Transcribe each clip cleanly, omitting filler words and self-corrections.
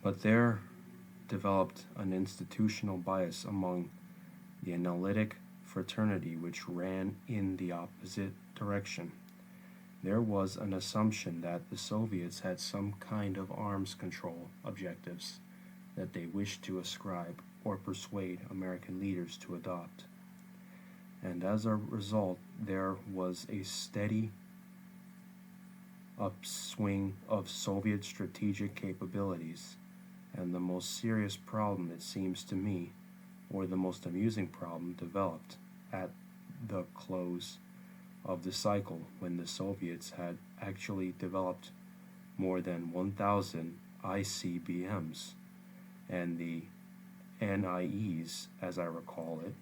But there developed an institutional bias among the analytic fraternity which ran in the opposite direction. There was an assumption that the Soviets had some kind of arms control objectives that they wished to ascribe or persuade American leaders to adopt. And as a result, there was a steady upswing of Soviet strategic capabilities. And the most serious problem, it seems to me, or the most amusing problem, developed at the close of the cycle when the Soviets had actually developed more than 1,000 ICBMs, and the NIEs, as I recall it,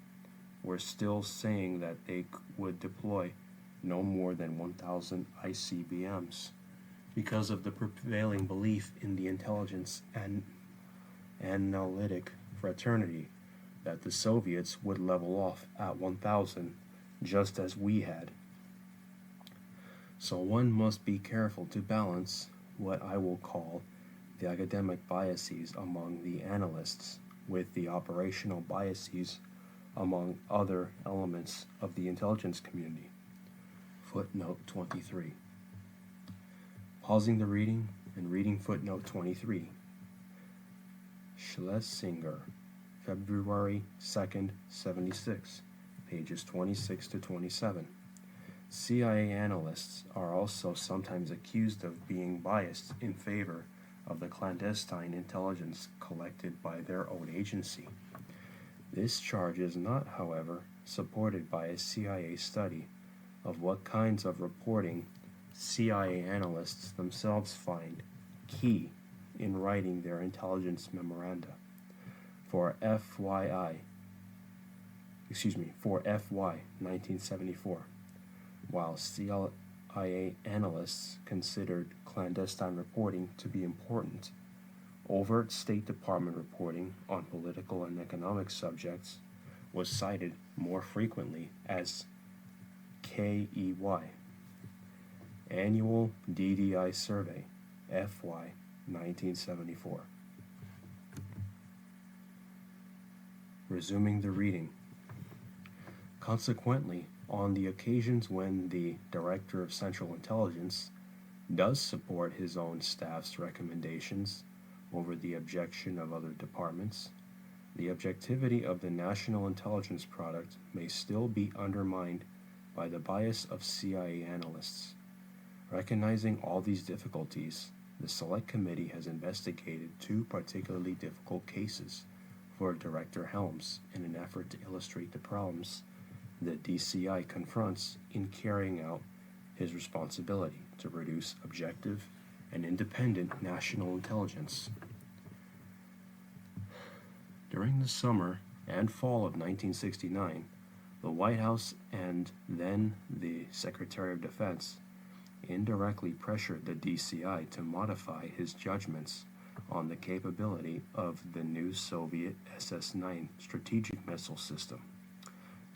were still saying that they would deploy no more than 1,000 ICBMs because of the prevailing belief in the intelligence and analytic fraternity that the Soviets would level off at 1,000 just as we had. So one must be careful to balance what I will call the academic biases among the analysts with the operational biases among other elements of the intelligence community. Footnote 23. Pausing the reading and reading footnote 23. Schlesinger, February 2nd, 76, pages 26 to 27. CIA analysts are also sometimes accused of being biased in favor of the clandestine intelligence collected by their own agency. This charge is not, however, supported by a CIA study of what kinds of reporting CIA analysts themselves find key in writing their intelligence memoranda. For FY 1974, while CIA analysts considered clandestine reporting to be important, overt State Department reporting on political and economic subjects was cited more frequently as KEY, Annual DDI Survey, FY 1974. Resuming the reading. Consequently, on the occasions when the Director of Central Intelligence does support his own staff's recommendations over the objection of other departments, the objectivity of the national intelligence product may still be undermined by the bias of CIA analysts. Recognizing all these difficulties, the Select Committee has investigated two particularly difficult cases for Director Helms in an effort to illustrate the problems the DCI confronts in carrying out his responsibility to produce objective and independent national intelligence. During the summer and fall of 1969, the White House and then the Secretary of Defense indirectly pressured the DCI to modify his judgments on the capability of the new Soviet SS-9 strategic missile system.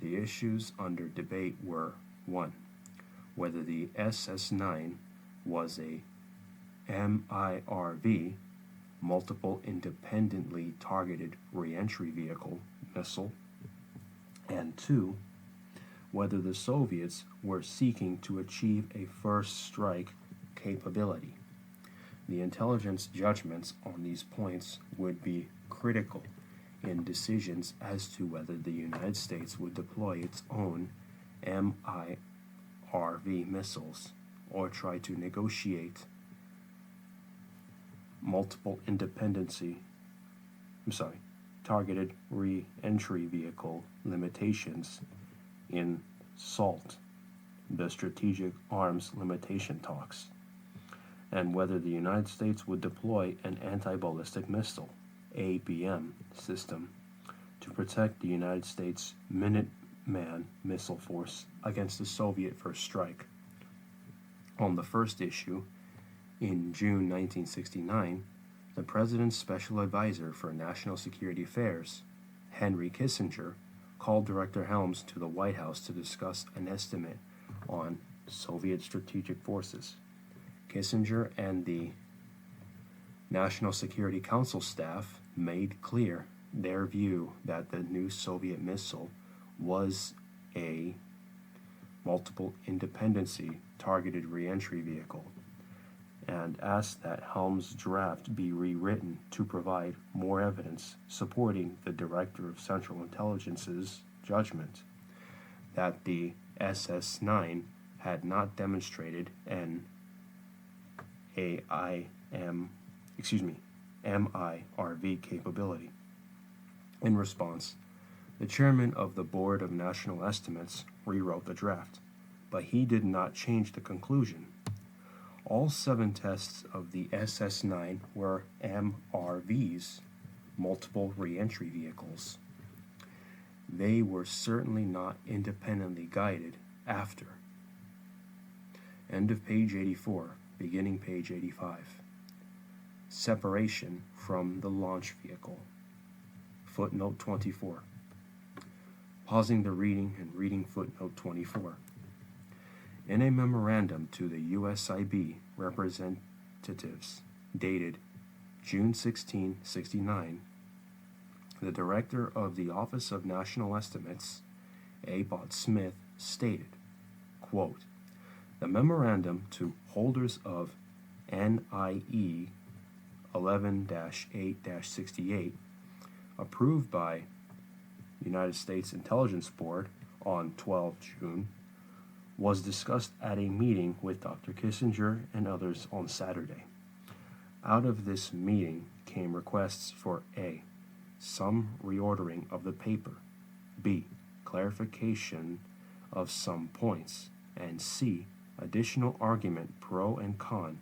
The issues under debate were 1. Whether the SS-9 was a MIRV, multiple independently targeted reentry vehicle missile, and 2. Whether the Soviets were seeking to achieve a first strike capability. The intelligence judgments on these points would be critical in decisions as to whether the United States would deploy its own MIRV missiles or try to negotiate targeted re-entry vehicle limitations in SALT, the Strategic Arms Limitation Talks, and whether the United States would deploy an anti-ballistic missile ABM system to protect the United States Minuteman missile force against the Soviet first strike. On the first issue, in June 1969, the President's Special Advisor for National Security Affairs, Henry Kissinger, called Director Helms to the White House to discuss an estimate on Soviet strategic forces. Kissinger and the National Security Council staff made clear their view that the new Soviet missile was a multiple independency targeted reentry vehicle, and asked that Helms' draft be rewritten to provide more evidence supporting the Director of Central Intelligence's judgment that the SS-9 had not demonstrated an MIRV capability. In response, the chairman of the Board of National Estimates rewrote the draft, but he did not change the conclusion. All 7 tests of the SS-9 were MRVs, multiple reentry vehicles. They were certainly not independently guided after. End of page 84, beginning page 85. Separation from the launch vehicle. Footnote 24. Pausing the reading and reading footnote 24. In a memorandum to the USIB representatives dated June 16, 1969, the director of the Office of National Estimates, Abbott Smith, stated, quote, "The memorandum to holders of NIE 11-8-68, approved by United States Intelligence Board on 12 June, was discussed at a meeting with Dr. Kissinger and others on Saturday. Out of this meeting came requests for A. Some reordering of the paper, B. Clarification of some points, and C. Additional argument pro and con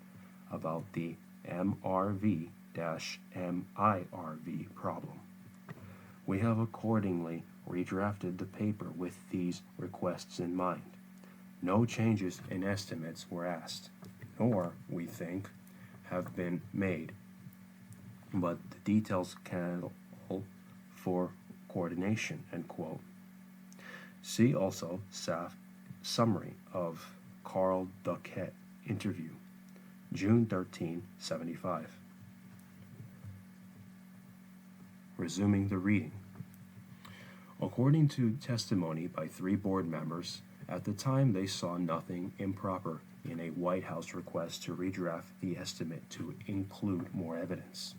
about the MRV-MIRV problem. We have accordingly redrafted the paper with these requests in mind. No changes in estimates were asked, nor, we think, have been made, but the details can call for coordination," end quote. See also staff summary of Carl Duquette interview, June 13, 1975. Resuming the reading. According to testimony by 3 board members, at the time they saw nothing improper in a White House request to redraft the estimate to include more evidence.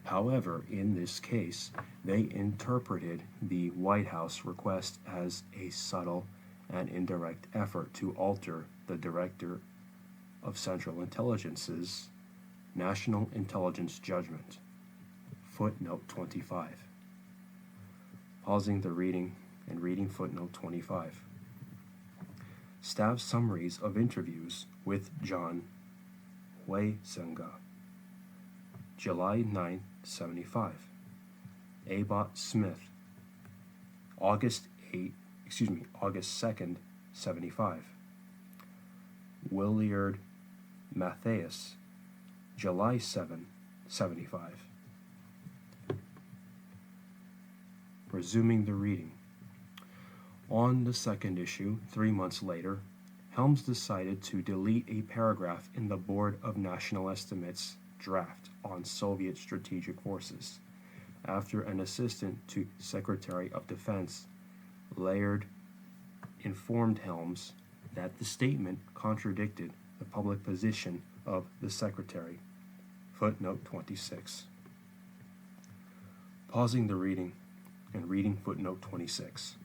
However, in this case, they interpreted the White House request as a subtle and indirect effort to alter the Director of Central Intelligence's National Intelligence judgment. Footnote 25. Pausing the reading and reading footnote 25. Staff summaries of interviews with John Huizenga, July 9, 1975. Abbott Smith, August 2, 1975. Willard Matthias, July 7, 1975. Resuming the reading. On the second issue, 3 months later, Helms decided to delete a paragraph in the Board of National Estimates draft on Soviet strategic forces, after an assistant to Secretary of Defense, Laird, informed Helms that the statement contradicted the public position of the Secretary. Footnote 26. Pausing the reading and reading footnote 26.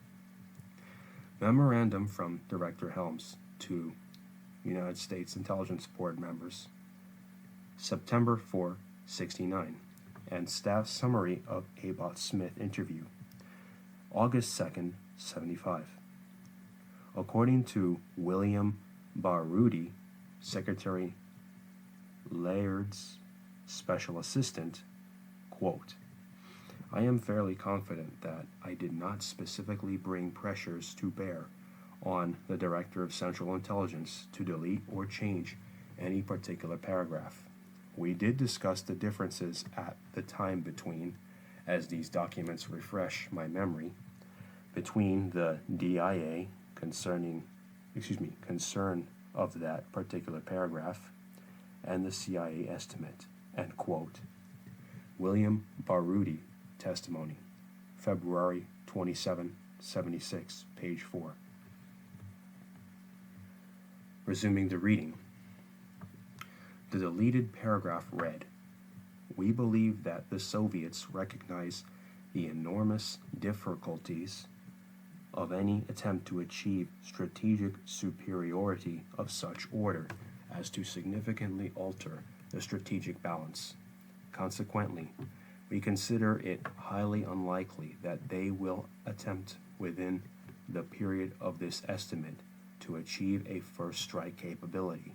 Memorandum from Director Helms to United States Intelligence Board members, September 4, 1969, and staff summary of Abbott Smith interview, August 2, 1975. According to William Baroudi, Secretary Laird's special assistant, quote, "I am fairly confident that I did not specifically bring pressures to bear on the Director of Central Intelligence to delete or change any particular paragraph. We did discuss the differences at the time between, as these documents refresh my memory, between the DIA concern of that particular paragraph and the CIA estimate. End quote. William Baruti, testimony, February 27, 76, page 4. Resuming the reading. The deleted paragraph read, "We believe that the Soviets recognize the enormous difficulties of any attempt to achieve strategic superiority of such order as to significantly alter the strategic balance. Consequently, we consider it highly unlikely that they will attempt within the period of this estimate to achieve a first strike capability,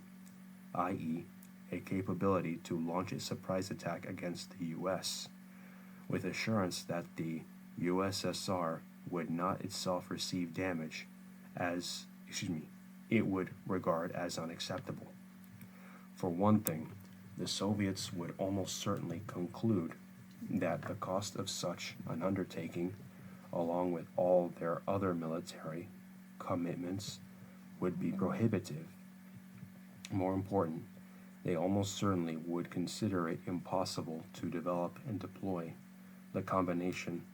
i.e., a capability to launch a surprise attack against the U.S., with assurance that the USSR would not itself receive damage it would regard as unacceptable. For one thing, the Soviets would almost certainly conclude that the cost of such an undertaking, along with all their other military commitments, would be prohibitive. More important, they almost certainly would consider it impossible to develop and deploy the combination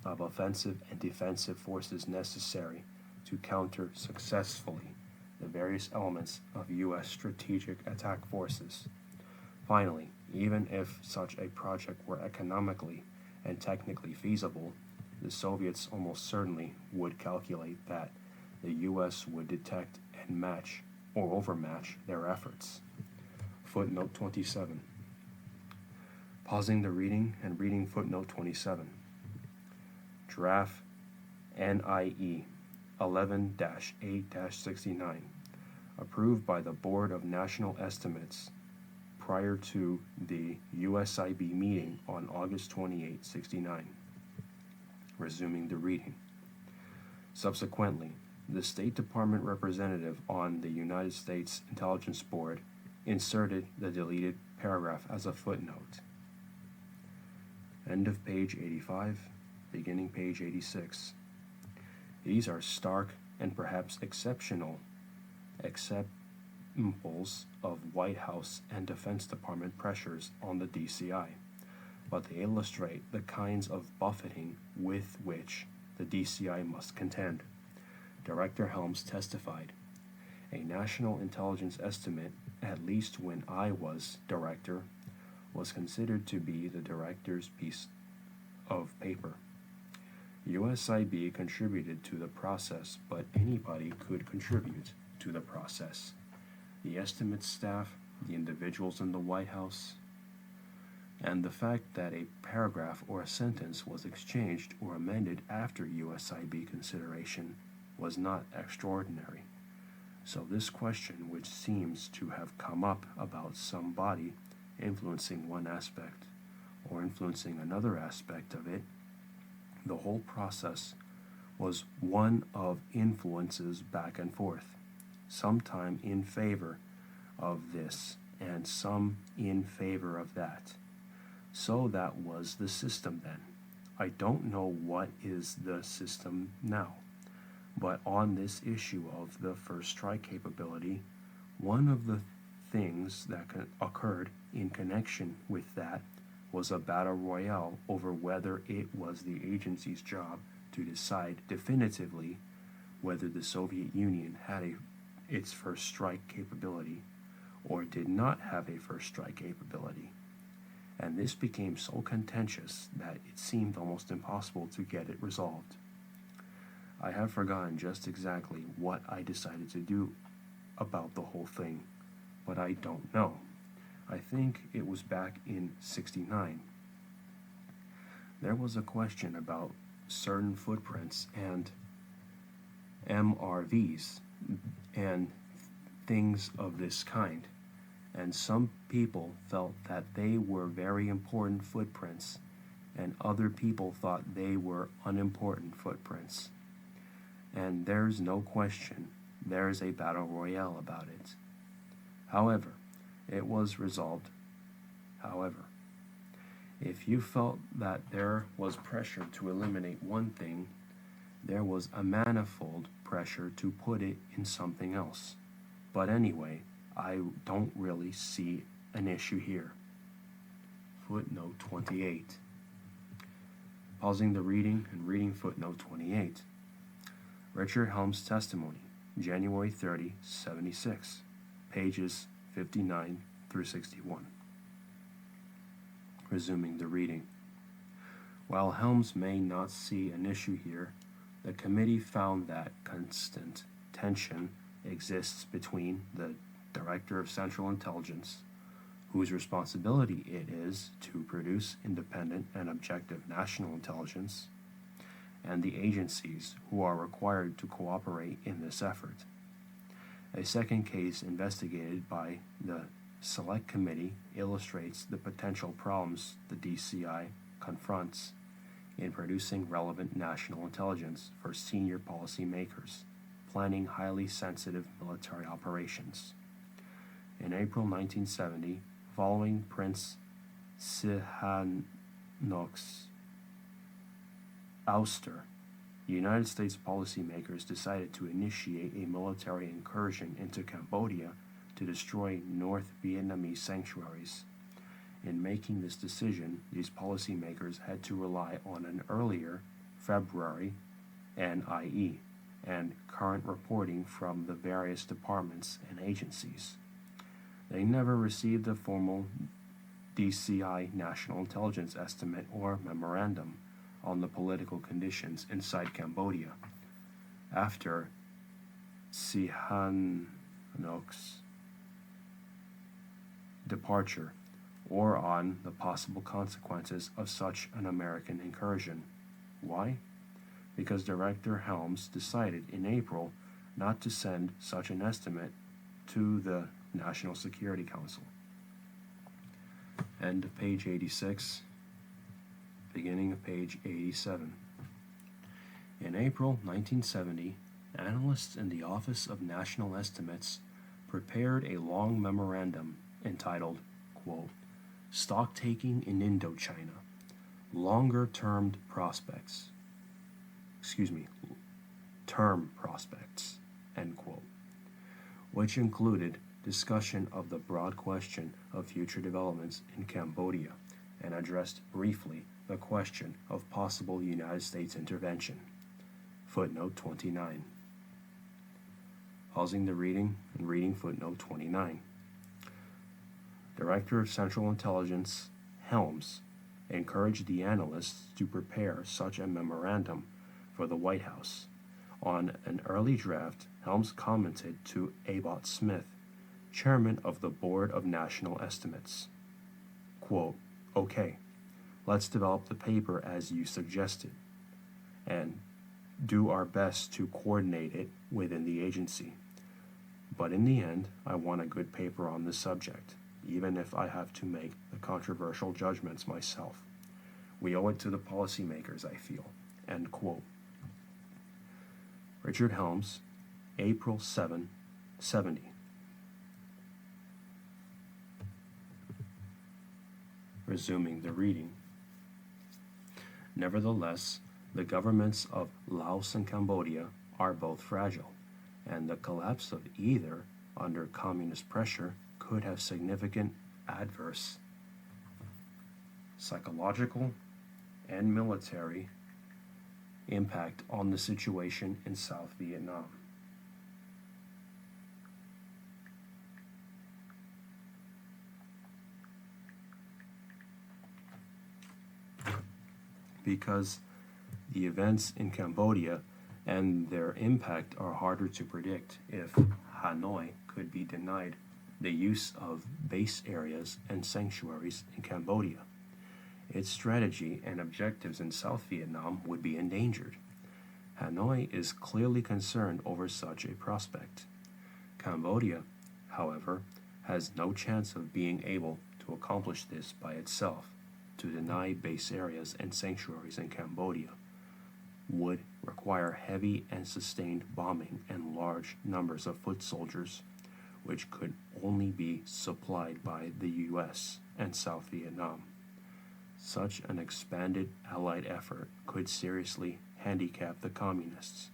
of offensive and defensive forces necessary to counter successfully the various elements of U.S. strategic attack forces. Finally, even if such a project were economically and technically feasible, the Soviets almost certainly would calculate that the U.S. would detect and match or overmatch their efforts." Footnote 27. Pausing the reading and reading footnote 27. Draft NIE 11-8-69, approved by the Board of National Estimates prior to the USIB meeting on August 28, 69. Resuming the reading. Subsequently, the State Department representative on the United States Intelligence Board inserted the deleted paragraph as a footnote. End of page 85, beginning page 86. These are stark and perhaps exceptional examples of White House and Defense Department pressures on the DCI, but they illustrate the kinds of buffeting with which the DCI must contend. Director Helms testified, "A national intelligence estimate, at least when I was director, was considered to be the director's piece of paper. USIB contributed to the process, but anybody could contribute to the process. The estimate staff, the individuals in the White House, and the fact that a paragraph or a sentence was exchanged or amended after USIB consideration was not extraordinary. So this question, which seems to have come up about somebody influencing one aspect or influencing another aspect of it, the whole process was one of influences back and forth, sometime in favor of this and some in favor of that. So that was the system then. I don't know what is the system now, but on this issue of the first strike capability, one of the things that occurred in connection with that was a battle royale over whether it was the agency's job to decide definitively whether the Soviet Union had its first strike capability or did not have a first strike capability. And this became so contentious that it seemed almost impossible to get it resolved. I have forgotten just exactly what I decided to do about the whole thing, but I don't know. I think it was back in '69. There was a question about certain footprints and MRVs and things of this kind, and some people felt that they were very important footprints, and other people thought they were unimportant footprints. And there's no question there's a battle royale about it. However, it was resolved. However, if you felt that there was pressure to eliminate one thing, there was a manifold pressure to put it in something else. But anyway, I don't really see an issue here. footnote 28. Pausing the reading and reading footnote 28. Richard Helms' testimony, January 30, 76, pages 59 through 61. Resuming the reading. While Helms may not see an issue here, the committee found that constant tension exists between the Director of Central Intelligence, whose responsibility it is to produce independent and objective national intelligence, and the agencies who are required to cooperate in this effort. A second case investigated by the Select Committee illustrates the potential problems the DCI confronts in producing relevant national intelligence for senior policymakers planning highly sensitive military operations. In April 1970, following Prince Sihanouk's ouster, United States policymakers decided to initiate a military incursion into Cambodia to destroy North Vietnamese sanctuaries. In making this decision, these policymakers had to rely on an earlier February NIE and current reporting from the various departments and agencies. They never received a formal DCI National Intelligence Estimate or Memorandum on the political conditions inside Cambodia after Sihanouk's departure, or on the possible consequences of such an American incursion. Why? Because Director Helms decided in April not to send such an estimate to the National Security Council. End of page 86, beginning of page 87. In April 1970, analysts in the Office of National Estimates prepared a long memorandum entitled, quote, Stocktaking in Indochina, Longer-Term Prospects, Term Prospects, end quote, which included discussion of the broad question of future developments in Cambodia and addressed briefly the question of possible United States intervention. Footnote 29. Pausing the reading and reading footnote 29. Director of Central Intelligence Helms encouraged the analysts to prepare such a memorandum for the White House. On an early draft, Helms commented to Abbott Smith, chairman of the Board of National Estimates, quote, okay, let's develop the paper as you suggested, and do our best to coordinate it within the agency. But in the end, I want a good paper on this subject, even if I have to make the controversial judgments myself. We owe it to the policymakers, I feel. End quote. Richard Helms, April 7, 70. Resuming the reading. Nevertheless, the governments of Laos and Cambodia are both fragile, and the collapse of either under communist pressure could have significant adverse psychological and military impact on the situation in South Vietnam. Because the events in Cambodia and their impact are harder to predict if Hanoi could be denied the use of base areas and sanctuaries in Cambodia. Its strategy and objectives in South Vietnam would be endangered. Hanoi is clearly concerned over such a prospect. Cambodia, however, has no chance of being able to accomplish this by itself. To deny base areas and sanctuaries in Cambodia would require heavy and sustained bombing and large numbers of foot soldiers, which could only be supplied by the U.S. and South Vietnam. Such an expanded Allied effort could seriously handicap the Communists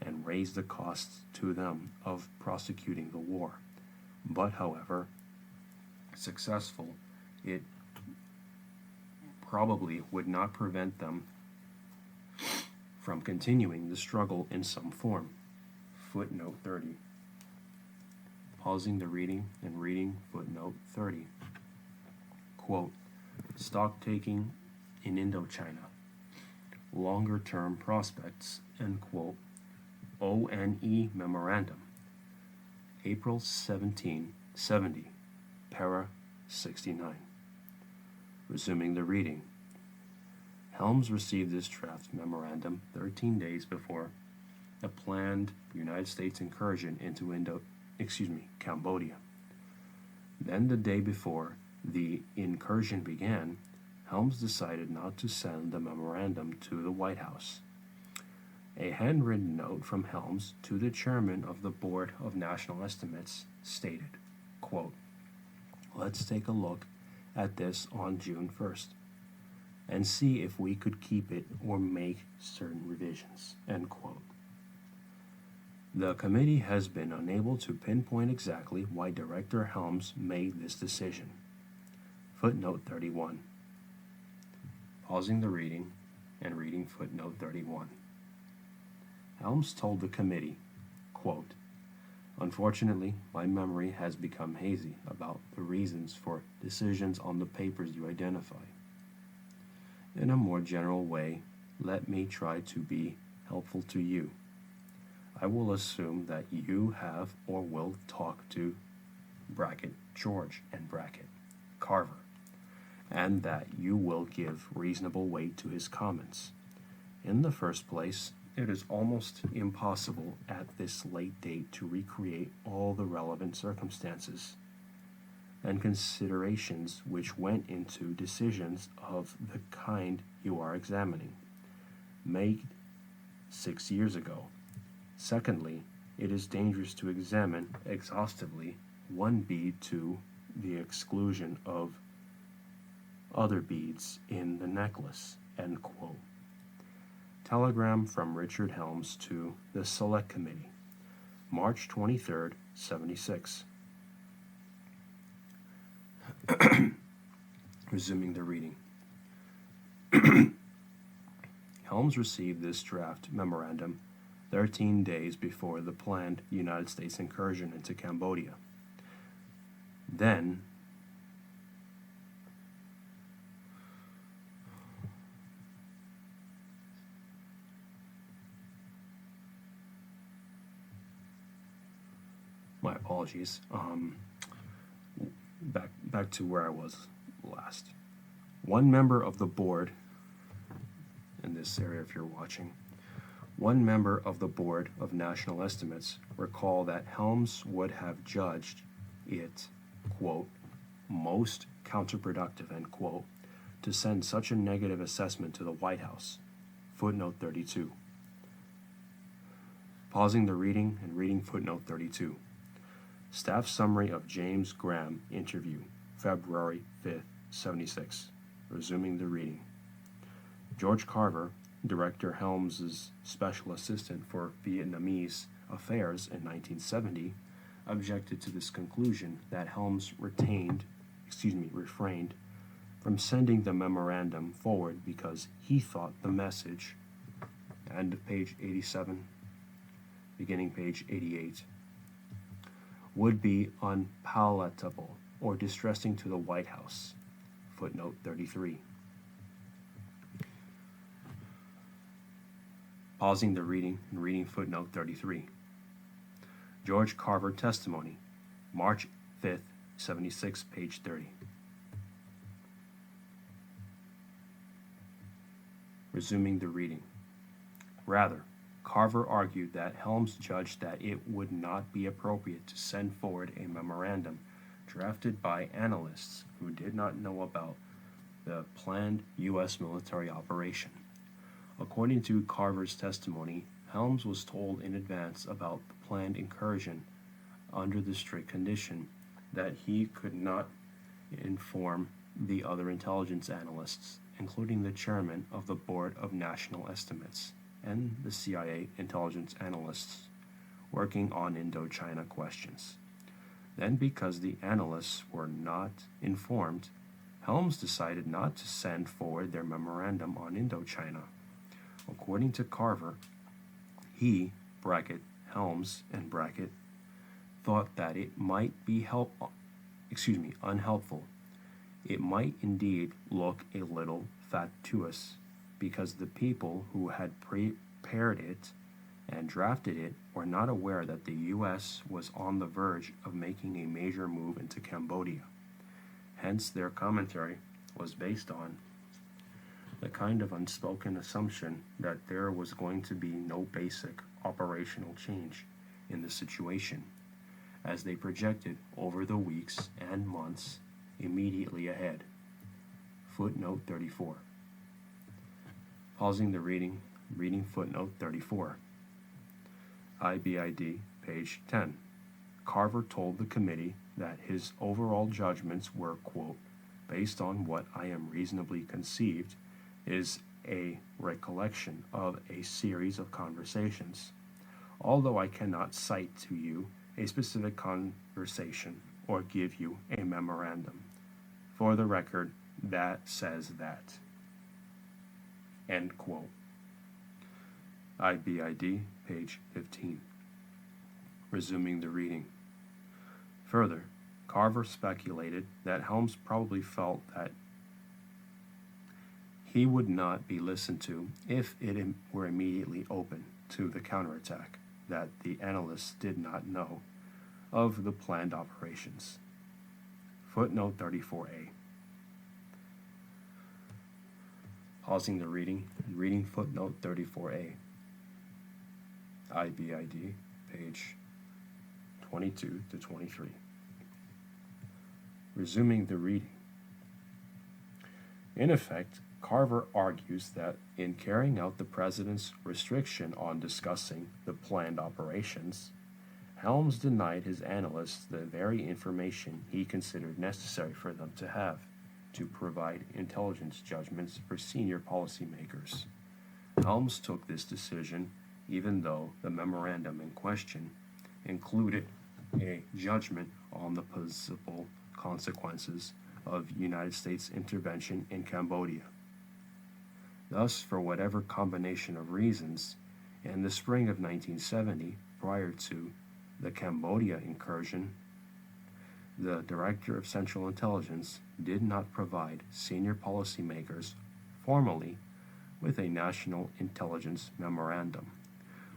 and raise the costs to them of prosecuting the war. But, however successful it probably would not prevent them from continuing the struggle in some form. Footnote 30. Pausing the reading and reading footnote 30. Quote, stock taking in Indochina, longer term prospects, end quote. ONE Memorandum, April 1770, para 69. Resuming the reading. Helms received this draft memorandum 13 days before a planned United States incursion into Cambodia. Then the day before the incursion began, Helms decided not to send the memorandum to the White House. A handwritten note from Helms to the chairman of the Board of National Estimates stated, quote, let's take a look at this on June 1st and see if we could keep it or make certain revisions, end quote. The committee has been unable to pinpoint exactly why Director Helms made this decision. Footnote 31. Pausing the reading and reading footnote 31. Helms told the committee, quote, unfortunately, my memory has become hazy about the reasons for decisions on the papers you identify. In a more general way, let me try to be helpful to you. I will assume that you have or will talk to George and Carver, and that you will give reasonable weight to his comments. In the first place, it is almost impossible at this late date to recreate all the relevant circumstances and considerations which went into decisions of the kind you are examining, made 6 years ago. Secondly, it is dangerous to examine exhaustively one bead to the exclusion of other beads in the necklace, end quote. Telegram from Richard Helms to the Select Committee, March 23rd, 76. Resuming the reading. Helms received this draft memorandum 13 days before the planned United States incursion into Cambodia. Then, my apologies. Back to where I was last. One member of the board, in this area if you're watching, one member of the Board of National Estimates recalled that Helms would have judged it, quote, most counterproductive, end quote, to send such a negative assessment to the White House. Footnote 32. Pausing the reading and reading footnote 32. Staff summary of James Graham interview, February 5th, 76. Resuming the reading. George Carver, Director Helms's special assistant for Vietnamese affairs in 1970, objected to this conclusion that Helms refrained from sending the memorandum forward because he thought the message, end of page 87, beginning page 88, would be unpalatable or distressing to the White House. Footnote 33. Pausing the reading and reading footnote 33. George Carver testimony, March 5th, 76, page 30. Resuming the reading. Rather, Carver argued that Helms judged that it would not be appropriate to send forward a memorandum drafted by analysts who did not know about the planned U.S. military operation. According to Carver's testimony, Helms was told in advance about the planned incursion under the strict condition that he could not inform the other intelligence analysts, including the chairman of the Board of National Estimates and the CIA intelligence analysts working on Indochina questions. Then, because the analysts were not informed, Helms decided not to send forward their memorandum on Indochina. According to Carver, he, bracket, Helms, and bracket, thought that it might be unhelpful. It might indeed look a little fatuous, because the people who had prepared it and drafted it were not aware that the U.S. was on the verge of making a major move into Cambodia. Hence, their commentary was based on the kind of unspoken assumption that there was going to be no basic operational change in the situation, as they projected over the weeks and months immediately ahead. Footnote 34. Pausing the reading footnote 34. IBID, page 10. Carver told the committee that his overall judgments were, quote, based on what I am reasonably conceived is a recollection of a series of conversations, although I cannot cite to you a specific conversation or give you a memorandum. For the record, that says that. End quote. IBID, page 15. Resuming the reading. Further, Carver speculated that Helms probably felt that he would not be listened to if it were immediately open to the counterattack, that the analysts did not know of the planned operations. Footnote 34a. Pausing the reading and reading footnote 34a. IBID, page 22 to 23. Resuming the reading. In effect, Carver argues that in carrying out the President's restriction on discussing the planned operations, Helms denied his analysts the very information he considered necessary for them to have to provide intelligence judgments for senior policymakers. Helms took this decision even though the memorandum in question included a judgment on the possible consequences of United States intervention in Cambodia. Thus, for whatever combination of reasons, in the spring of 1970, prior to the Cambodia incursion, the Director of Central Intelligence did not provide senior policymakers formally with a national intelligence memorandum,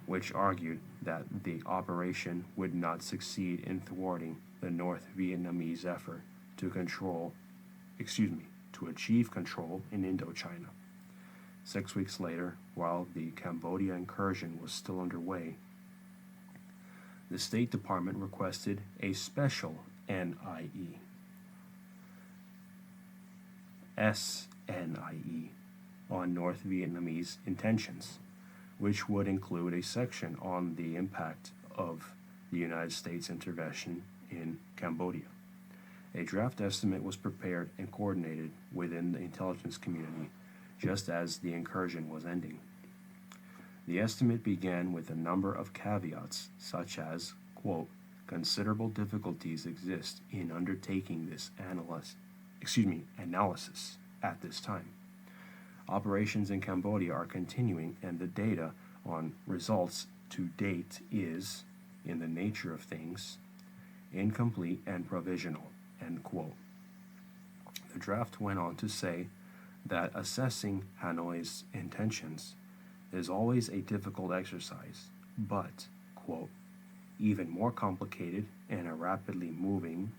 which argued that the operation would not succeed in thwarting the North Vietnamese effort to achieve control in Indochina. 6 weeks later, while the Cambodia incursion was still underway, the State Department requested a special SNIE on North Vietnamese intentions, which would include a section on the impact of the United States intervention in Cambodia. A draft estimate was prepared and coordinated within the intelligence community just as the incursion was ending. The estimate began with a number of caveats, such as, quote, considerable difficulties exist in undertaking this analysis at this time. Operations in Cambodia are continuing, and the data on results to date is, in the nature of things, incomplete and provisional, end quote. The draft went on to say that assessing Hanoi's intentions is always a difficult exercise, but, quote, even more complicated in a rapidly moving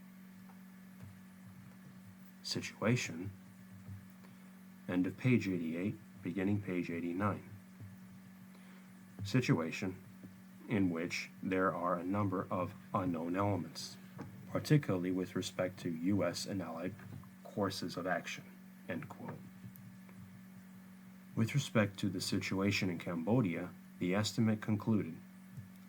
situation. End of page 88, beginning page 89. Situation in which there are a number of unknown elements, particularly with respect to U.S. and Allied courses of action, end quote. With respect to the situation in Cambodia, the estimate concluded,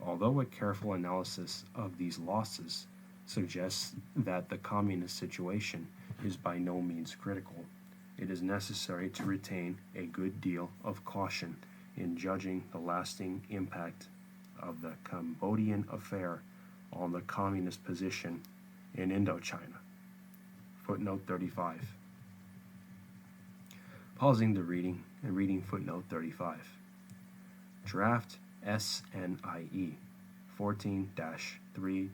although a careful analysis of these losses suggests that the communist situation is by no means critical, it is necessary to retain a good deal of caution in judging the lasting impact of the Cambodian affair on the communist position in Indochina. Footnote 35. Pausing the reading and reading footnote 35. Draft SNIE 14-3-70.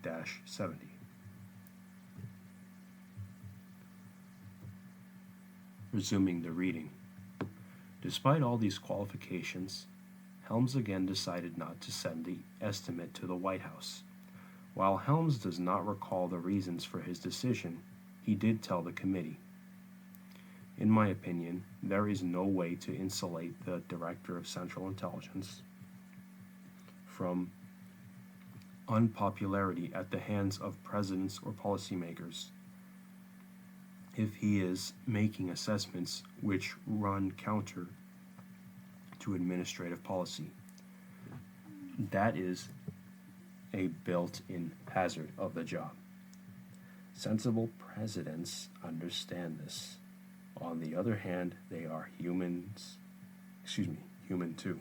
Resuming the reading. Despite all these qualifications, Helms again decided not to send the estimate to the White House. While Helms does not recall the reasons for his decision, he did tell the committee, "In my opinion, there is no way to insulate the Director of Central Intelligence from unpopularity at the hands of presidents or policymakers if he is making assessments which run counter to administrative policy. That is a built-in hazard of the job. Sensible presidents understand this. On the other hand, they are human too.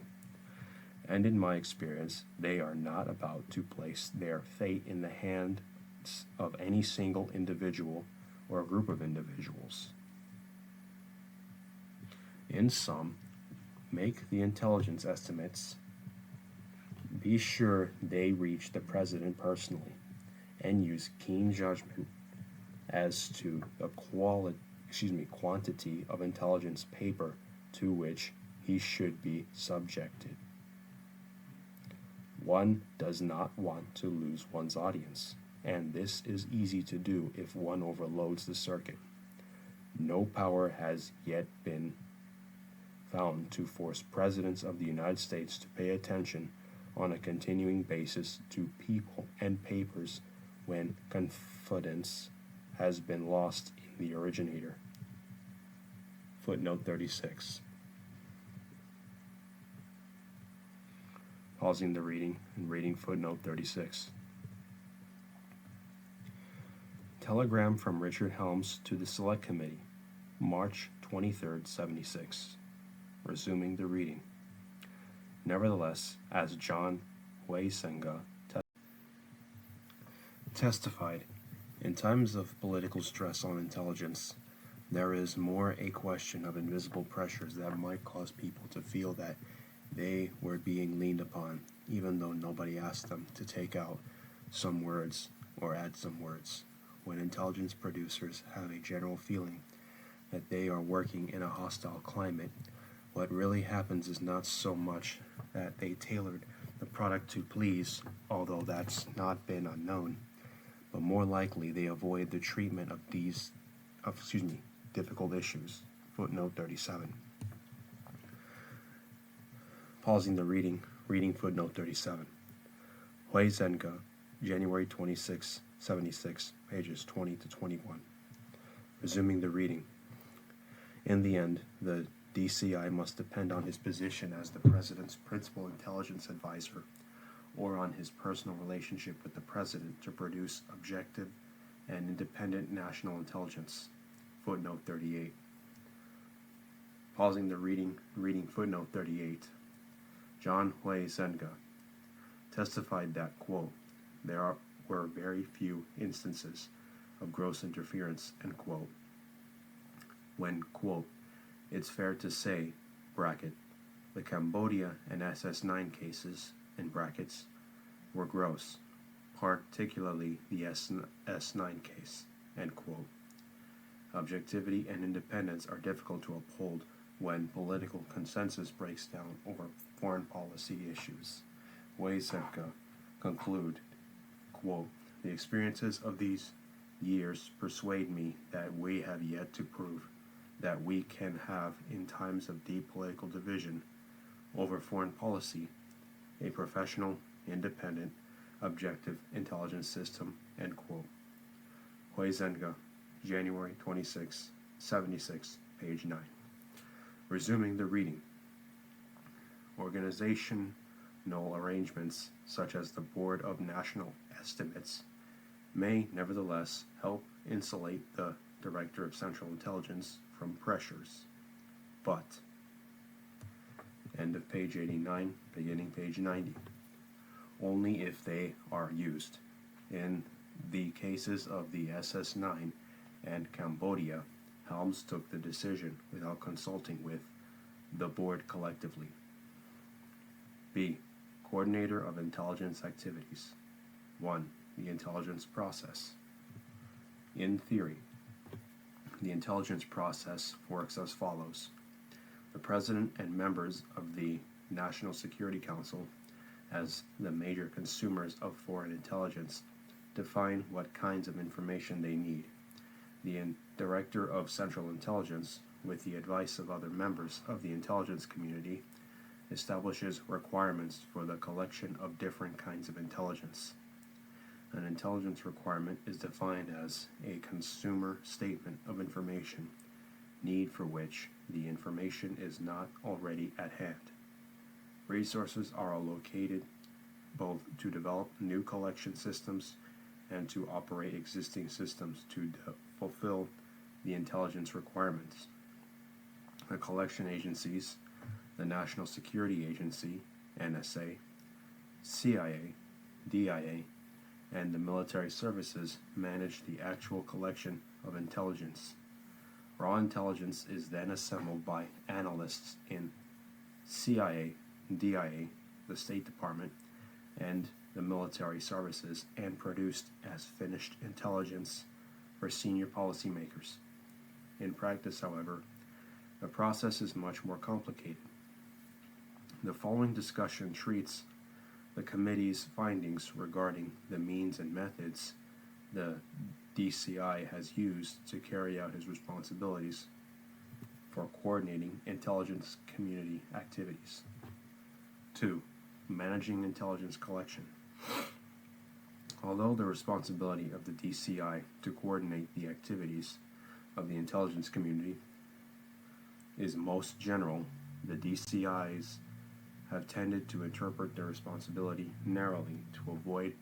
And in my experience, they are not about to place their fate in the hands of any single individual or a group of individuals. In sum, make the intelligence estimates. Be sure they reach the president personally, and use keen judgment as to the quantity of intelligence paper to which he should be subjected. One does not want to lose one's audience, and this is easy to do if one overloads the circuit. No power has yet been found to force presidents of the United States to pay attention on a continuing basis to people and papers when confidence has been lost in the originator." Footnote 36. Pausing the reading and reading footnote 36. Telegram from Richard Helms to the Select Committee, March 23, 76. Resuming the reading. Nevertheless, as John Huizenga testified, in times of political stress on intelligence, there is more a question of invisible pressures that might cause people to feel that they were being leaned upon, even though nobody asked them to take out some words or add some words. When intelligence producers have a general feeling that they are working in a hostile climate, what really happens is not so much that they tailored the product to please, although that's not been unknown, but more likely they avoid the treatment of these difficult issues. Footnote 37. Pausing the reading, reading footnote 37. Huizenga, January 26, 76, pages 20 to 21. Resuming the reading. In the end, the DCI must depend on his position as the President's principal intelligence advisor or on his personal relationship with the President to produce objective and independent national intelligence. Footnote 38. Pausing the reading, reading footnote 38. John Huizenga testified that, quote, there were very few instances of gross interference, end quote, when, quote, it's fair to say, bracket, the Cambodia and SS9 cases, in brackets, were gross, particularly the S9 case, end quote. Objectivity and independence are difficult to uphold when political consensus breaks down over foreign policy issues. Huizenga conclude, quote, the experiences of these years persuade me that we have yet to prove that we can have, in times of deep political division over foreign policy, a professional, independent, objective intelligence system, end quote. Huizenga, January 26, 76, page 9. Resuming the reading. Organizational arrangements, such as the Board of National Estimates, may nevertheless help insulate the Director of Central Intelligence from pressures, but, end of page 89, beginning page 90, only if they are used. In the cases of the SS9 and Cambodia, Helms took the decision without consulting with the board collectively. B. Coordinator of intelligence activities. 1. The intelligence process. In theory, the intelligence process works as follows. The President and members of the National Security Council, as the major consumers of foreign intelligence, define what kinds of information they need. The Director of Central Intelligence, with the advice of other members of the intelligence community, establishes requirements for the collection of different kinds of intelligence. An intelligence requirement is defined as a consumer statement of information, need for which the information is not already at hand. Resources are allocated both to develop new collection systems and to operate existing systems to fulfill the intelligence requirements. The collection agencies, the National Security Agency, NSA, CIA, DIA, and the military services manage the actual collection of intelligence. Raw intelligence is then assembled by analysts in CIA, DIA, the State Department, and the military services and produced as finished intelligence for senior policymakers. In practice, however, the process is much more complicated. The following discussion treats the committee's findings regarding the means and methods the DCI has used to carry out his responsibilities for coordinating intelligence community activities. 2. Managing intelligence collection. Although the responsibility of the DCI to coordinate the activities of the intelligence community is most general, the DCIs have tended to interpret their responsibility narrowly to avoid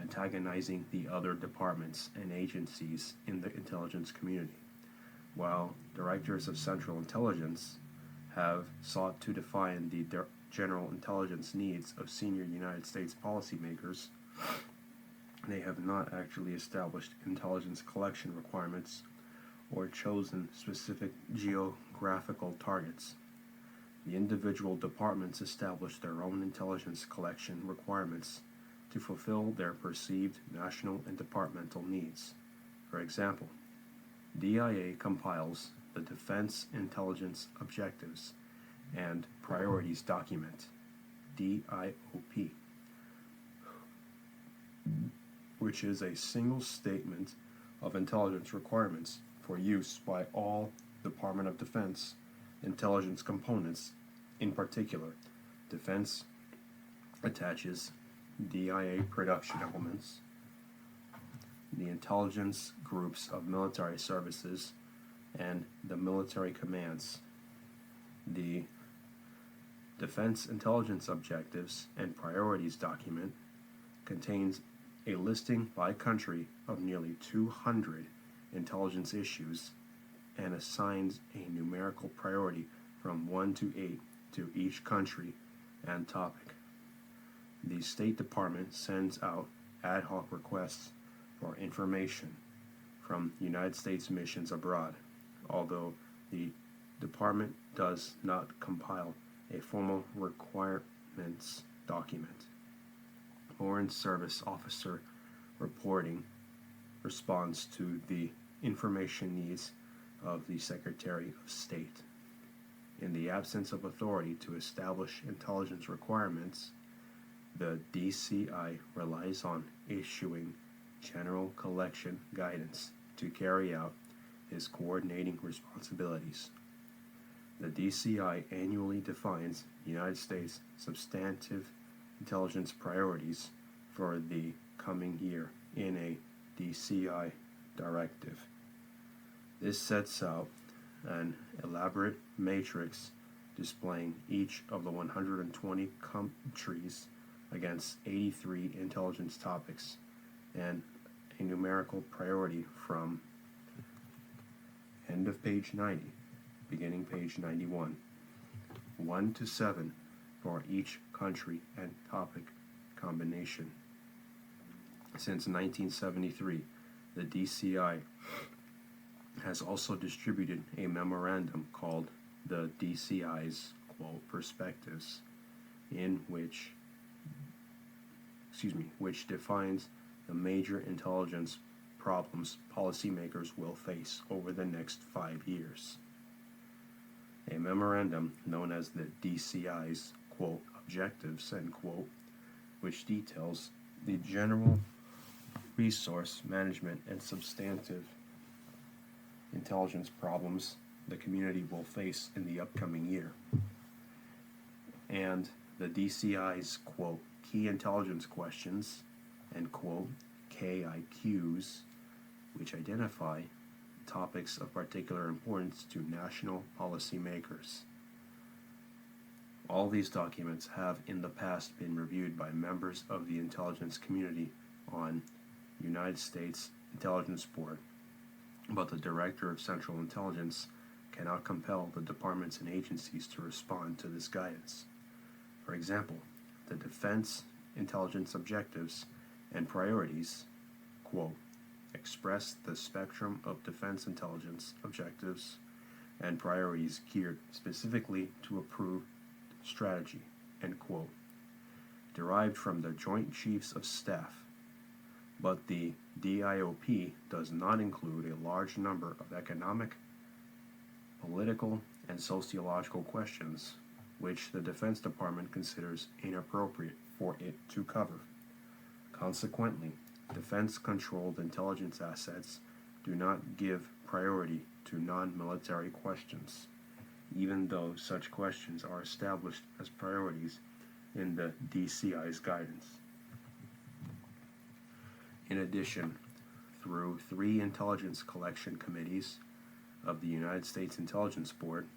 antagonizing the other departments and agencies in the intelligence community, while directors of central intelligence have sought to define the general intelligence needs of senior United States policymakers. They have not actually established intelligence collection requirements or chosen specific geographical targets. The individual departments establish their own intelligence collection requirements to fulfill their perceived national and departmental needs. For example, DIA compiles the Defense Intelligence Objectives and Priorities Document, DIOP, which is a single statement of intelligence requirements for use by all Department of Defense intelligence components. In particular, Defense attaches DIA production elements, the intelligence groups of military services, and the military commands. The Defense Intelligence Objectives and Priorities document contains a listing by country of nearly 200 intelligence issues and assigns a numerical priority from 1 to 8 to each country and topic. The State Department sends out ad hoc requests for information from United States missions abroad, although the Department does not compile a formal requirements document. Foreign Service Officer reporting responds to the information needs of the Secretary of State. In the absence of authority to establish intelligence requirements, the DCI relies on issuing general collection guidance to carry out its coordinating responsibilities. The DCI annually defines United States substantive intelligence priorities for the coming year in a DCI directive. This sets out an elaborate matrix displaying each of the 120 countries against 83 intelligence topics and a numerical priority from end of page 90, beginning page 91, 1 to 7 for each country and topic combination. Since 1973, the DCI has also distributed a memorandum called the DCI's, quote, perspectives, in which defines the major intelligence problems policymakers will face over the next 5 years. A memorandum known as the DCI's, quote, objectives, end quote, which details the general resource management and substantive intelligence problems the community will face in the upcoming year. And the DCI's, quote, key intelligence questions, end quote, KIQs, which identify topics of particular importance to national policymakers. All these documents have in the past been reviewed by members of the intelligence community on United States Intelligence Board, but the Director of Central Intelligence cannot compel the departments and agencies to respond to this guidance. For example, the Defense Intelligence Objectives and Priorities, quote, express the spectrum of defense intelligence objectives and priorities geared specifically to approved strategy, end quote, derived from the Joint Chiefs of Staff, but the DIOP does not include a large number of economic, political, and sociological questions which the Defense Department considers inappropriate for it to cover. Consequently, defense-controlled intelligence assets do not give priority to non-military questions, even though such questions are established as priorities in the DCI's guidance. In addition, through 3 intelligence collection committees of the United States Intelligence Board,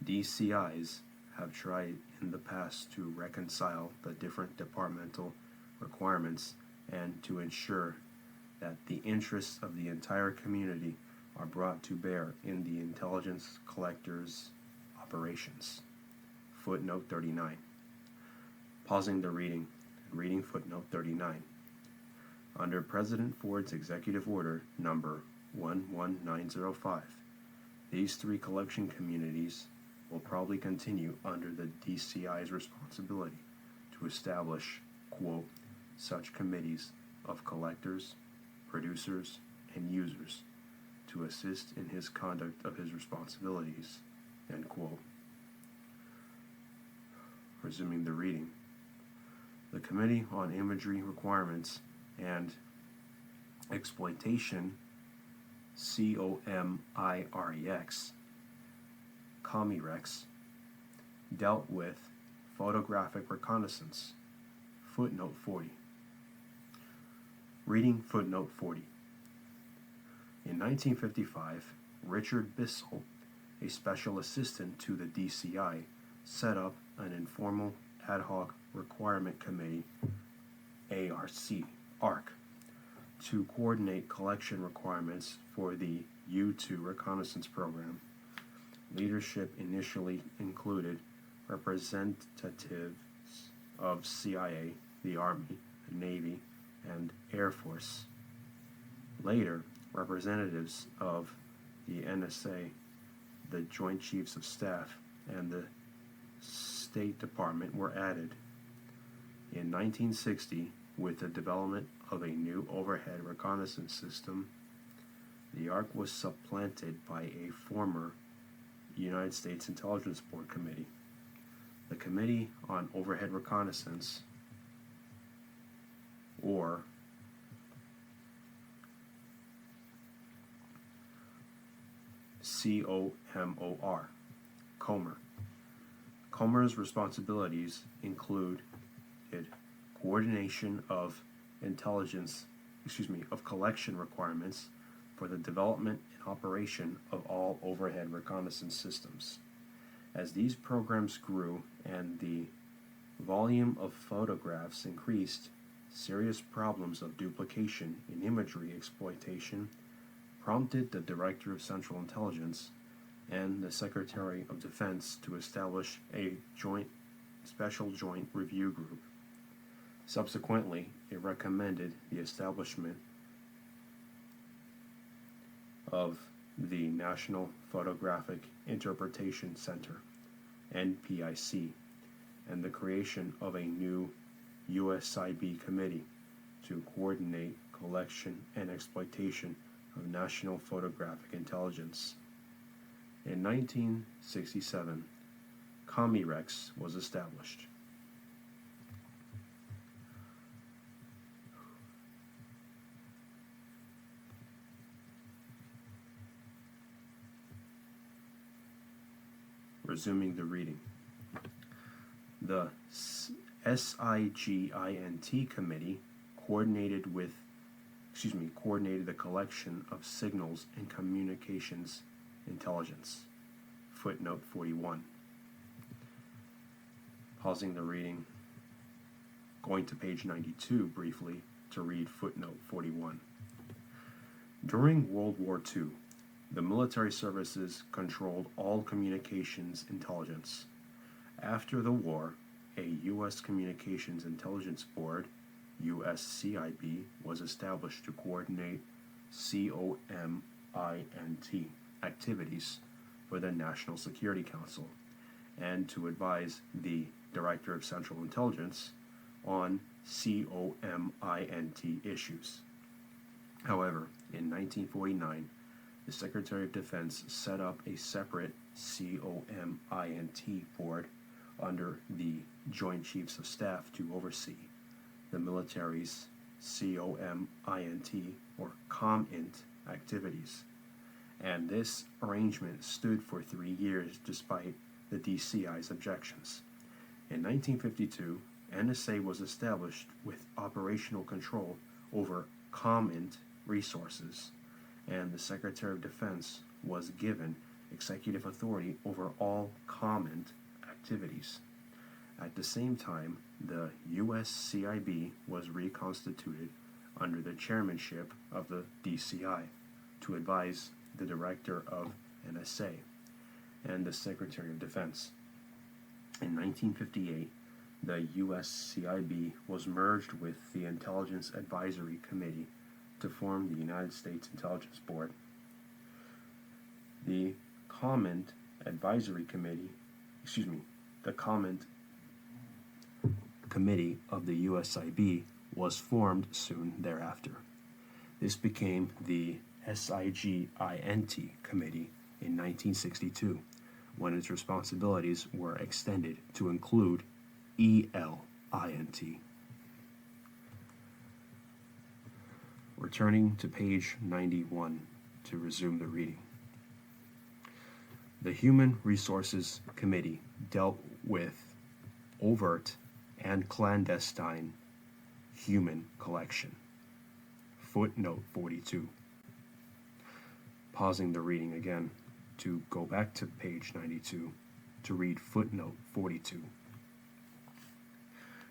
DCIs have tried in the past to reconcile the different departmental requirements and to ensure that the interests of the entire community are brought to bear in the intelligence collectors' operations. Footnote 39. Pausing the reading and reading footnote 39. Under President Ford's Executive Order number 11905, these 3 collection communities will probably continue under the DCI's responsibility to establish, quote, such committees of collectors, producers, and users to assist in his conduct of his responsibilities, end quote. Resuming the reading. The Committee on Imagery Requirements and Exploitation, COMIREX, dealt with photographic reconnaissance. Footnote 40. Reading footnote 40. In 1955, Richard Bissell, a special assistant to the DCI, set up an informal ad hoc requirement committee, ARC, to coordinate collection requirements for the U-2 reconnaissance program. Leadership initially included representatives of CIA, the Army, the Navy, and Air Force. Later, representatives of the NSA, the Joint Chiefs of Staff, and the State Department were added. In 1960, with the development of a new overhead reconnaissance system, the ARC was supplanted by a former United States Intelligence Board committee. The Committee on Overhead Reconnaissance, or COMER. COMER's responsibilities included coordination of collection requirements for the development and operation of all overhead reconnaissance systems. As these programs grew and the volume of photographs increased, serious problems of duplication in imagery exploitation prompted the Director of Central Intelligence and the Secretary of Defense to establish a special joint review group. Subsequently, it recommended the establishment of the National Photographic Interpretation Center, NPIC, and the creation of a new USIB committee to coordinate collection and exploitation of national photographic intelligence. In 1967, COMIREX was established. Resuming the reading. The SIGINT committee coordinated the collection of signals and communications intelligence. Footnote 41. Pausing the reading, going to page 92 briefly to read footnote 41. During World War II, the military services controlled all communications intelligence. After the war, a U.S. Communications Intelligence Board, USCIB, was established to coordinate COMINT activities for the National Security Council and to advise the Director of Central Intelligence on COMINT issues. However, in 1949, the Secretary of Defense set up a separate COMINT board under the Joint Chiefs of Staff to oversee the military's COMINT or COMINT activities. And this arrangement stood for 3 years despite the DCI's objections. In 1952, NSA was established with operational control over COMINT resources, and the Secretary of Defense was given executive authority over all COMINT activities. At the same time, the USCIB was reconstituted under the chairmanship of the DCI to advise the Director of NSA and the Secretary of Defense. In 1958, the USCIB was merged with the Intelligence Advisory Committee to form the United States Intelligence Board. The COMINT Advisory Committee, the COMINT Committee of the USIB was formed soon thereafter. This became the SIGINT Committee in 1962, when its responsibilities were extended to include ELINT. Returning to page 91 to resume the reading. The Human Resources Committee dealt with overt and clandestine human collection. Footnote 42. Pausing the reading again to go back to page 92 to read footnote 42.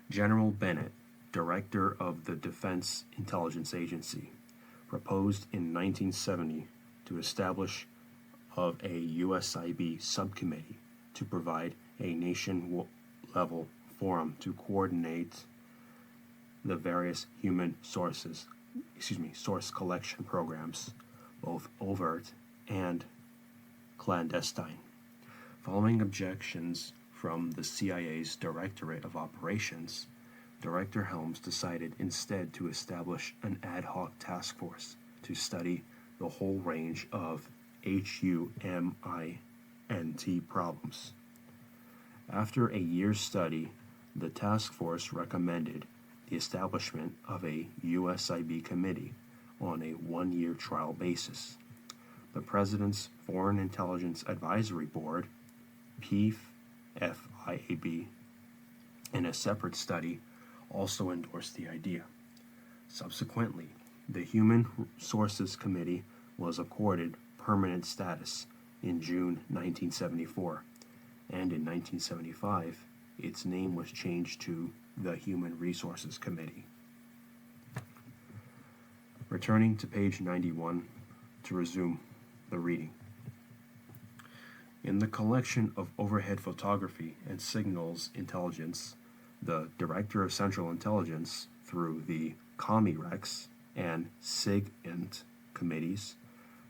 General Bennett, Director of the Defense Intelligence Agency, proposed in 1970 to establish of a USIB subcommittee to provide a nation-level forum to coordinate the various human source collection programs, both overt and clandestine. Following objections from the CIA's Directorate of Operations, Director Helms decided instead to establish an ad hoc task force to study the whole range of HUMINT problems. After a year's study, the task force recommended the establishment of a USIB committee on a one-year trial basis. The President's Foreign Intelligence Advisory Board, PFIAB, in a separate study, also endorsed the idea. Subsequently, the Human Sources Committee was accorded permanent status in June 1974, and in 1975, its name was changed to the Human Resources Committee. Returning to page 91 to resume the reading. In the collection of overhead photography and signals intelligence, the Director of Central Intelligence, through the COMIREX and SIGINT committees,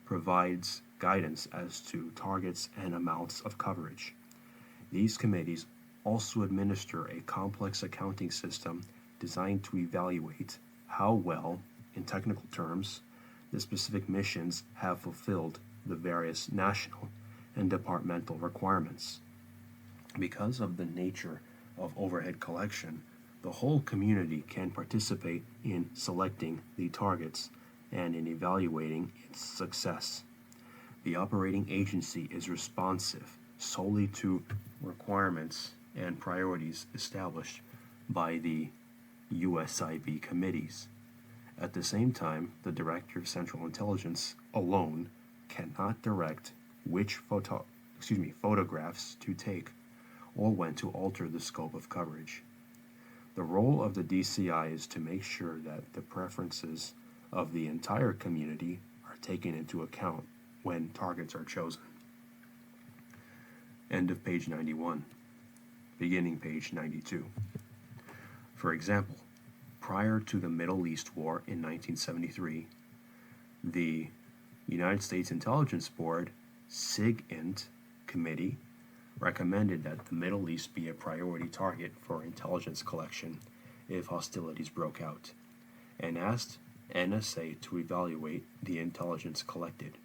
provides guidance as to targets and amounts of coverage. These committees also administer a complex accounting system designed to evaluate how well, in technical terms, the specific missions have fulfilled the various national and departmental requirements. Because of the nature of overhead collection, the whole community can participate in selecting the targets and in evaluating its success. The operating agency is responsive solely to requirements and priorities established by the USIB committees. At the same time, the Director of Central Intelligence alone cannot direct which photographs to take or when to alter the scope of coverage. The role of the DCI is to make sure that the preferences of the entire community are taken into account when targets are chosen. End of page 91. Beginning page 92. For example, prior to the Middle East War in 1973, the United States Intelligence Board SIGINT committee recommended that the Middle East be a priority target for intelligence collection if hostilities broke out, and asked NSA to evaluate the intelligence collected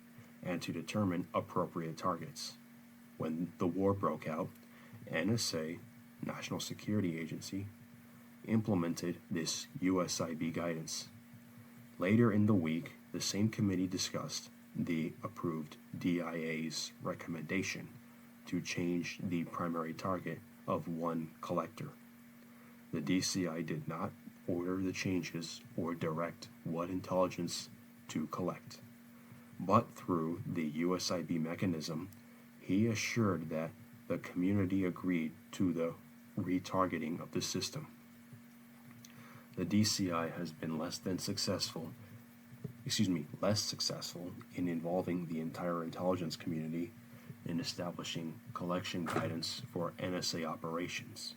and to determine appropriate targets. When the war broke out, NSA, National Security Agency, implemented this USIB guidance. Later in the week, the same committee discussed the approved DIA's recommendation to change the primary target of one collector. The DCI did not order the changes or direct what intelligence to collect, but through the USIB mechanism, he assured that the community agreed to the retargeting of the system. The DCI has been less successful in involving the entire intelligence community in establishing collection guidance for NSA operations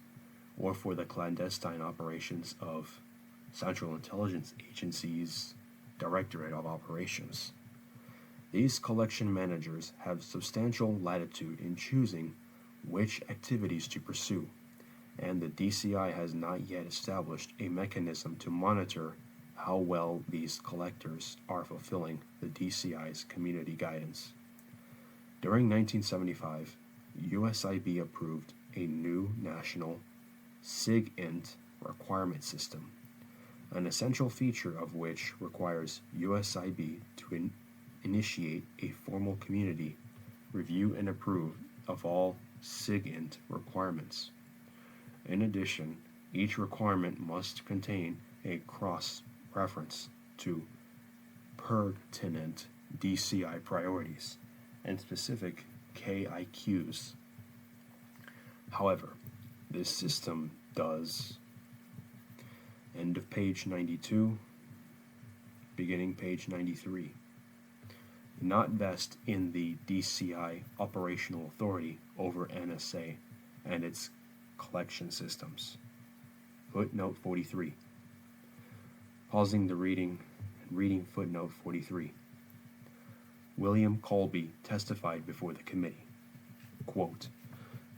or for the clandestine operations of Central Intelligence Agency's Directorate of Operations. These collection managers have substantial latitude in choosing which activities to pursue, and the DCI has not yet established a mechanism to monitor how well these collectors are fulfilling the DCI's community guidance. During 1975, USIB approved a new national SIGINT requirement system, an essential feature of which requires USIB to initiate a formal community review and approve of all SIGINT requirements. In addition, each requirement must contain a cross-reference to pertinent DCI priorities and specific KIQs. However, this system does, end of page 92, beginning page 93, not vest in the DCI operational authority over NSA and its collection systems. Footnote 43. Pausing the reading and reading footnote 43. William Colby testified before the committee. Quote,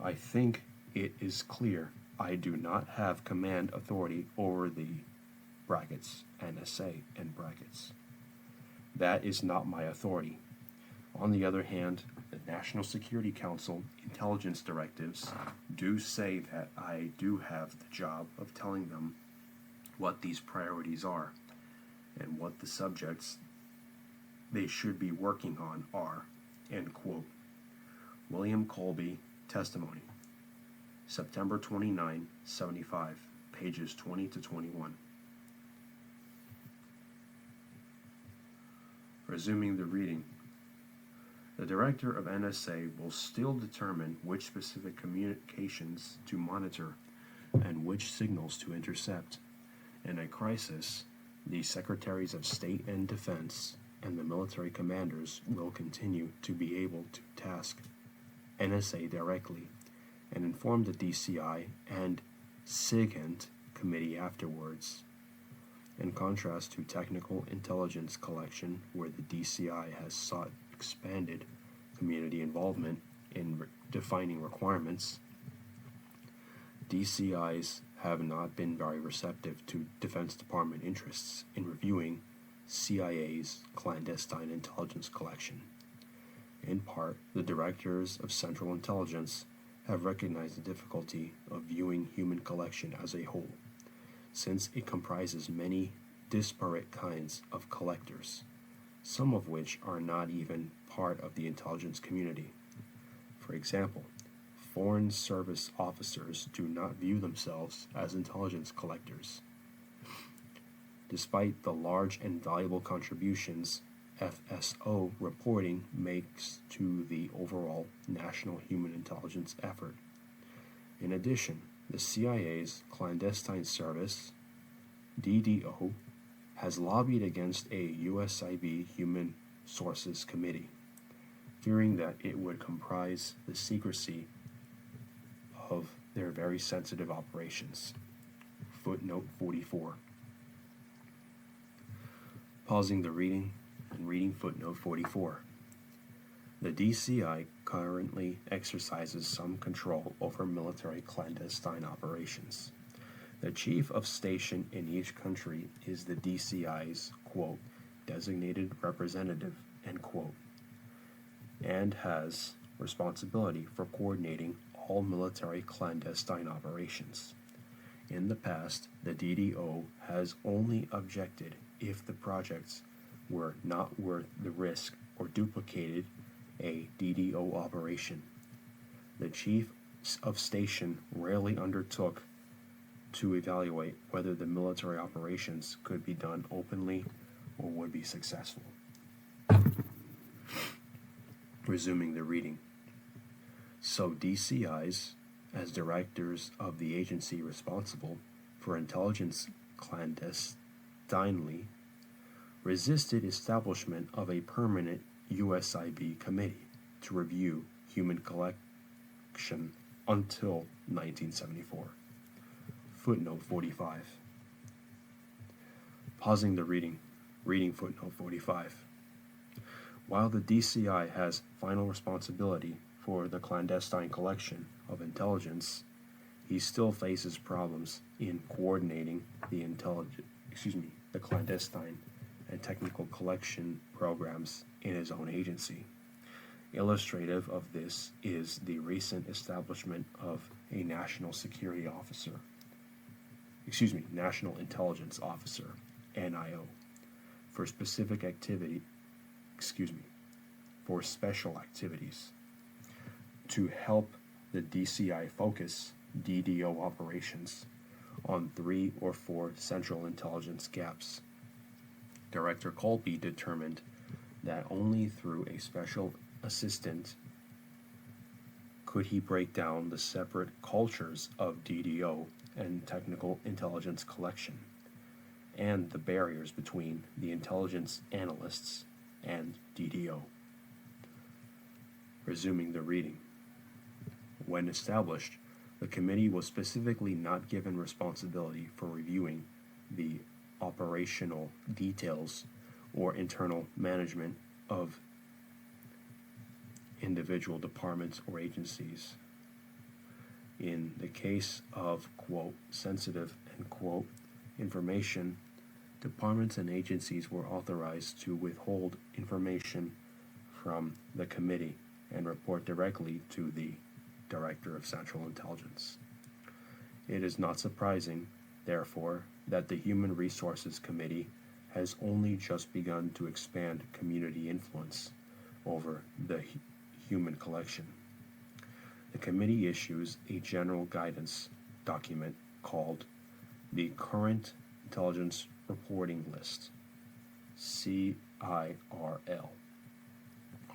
I think it is clear I do not have command authority over the brackets NSA and brackets. That is not my authority. On the other hand, the National Security Council intelligence directives do say that I do have the job of telling them what these priorities are and what the subjects they should be working on are. End quote. William Colby, testimony, September 29, 75, pages 20 to 21. Resuming the reading. The director of NSA will still determine which specific communications to monitor and which signals to intercept. In a crisis, the Secretaries of State and Defense and the military commanders will continue to be able to task NSA directly and inform the DCI and SIGINT committee afterwards. In contrast to technical intelligence collection, where the DCI has sought expanded community involvement in defining requirements, DCIs have not been very receptive to Defense Department interests in reviewing CIA's clandestine intelligence collection. In part, the directors of Central Intelligence have recognized the difficulty of viewing human collection as a whole, since it comprises many disparate kinds of collectors, some of which are not even part of the intelligence community. For example, Foreign Service officers do not view themselves as intelligence collectors. Despite the large and valuable contributions FSO reporting makes to the overall national human intelligence effort. In addition, the CIA's clandestine service, DDO, has lobbied against a USIB Human Sources Committee, fearing that it would compromise the secrecy of their very sensitive operations. Footnote 44. Pausing the reading and reading footnote 44. The DCI currently exercises some control over military clandestine operations. The chief of station in each country is the DCI's, quote, designated representative, end quote, and has responsibility for coordinating all military clandestine operations. In the past, the DDO has only objected if the projects were not worth the risk or duplicated a DDO operation. The chief of station rarely undertook to evaluate whether the military operations could be done openly or would be successful. Resuming the reading. So DCIs, as directors of the agency responsible for intelligence clandestinely, resisted establishment of a permanent USIB committee to review human collection until 1974. Footnote 45. Pausing the reading, reading footnote 45. While the DCI has final responsibility for the clandestine collection of intelligence, he still faces problems in coordinating the clandestine and technical collection programs in his own agency. Illustrative of this is the recent establishment of a National Intelligence Officer, NIO, for specific activity, for special activities, to help the DCI focus DDO operations on 3 or 4 central intelligence gaps. Director Colby determined that only through a special assistant could he break down the separate cultures of DDO and technical intelligence collection, and the barriers between the intelligence analysts and DDO. Resuming the reading. When established, the committee was specifically not given responsibility for reviewing the operational details or internal management of individual departments or agencies. In the case of, quote, sensitive, end quote, information, departments and agencies were authorized to withhold information from the committee and report directly to the Director of Central Intelligence. It is not surprising, therefore, that the Human Resources Committee has only just begun to expand community influence over the human collection. The committee issues a general guidance document called the Current Intelligence Reporting List, CIRL.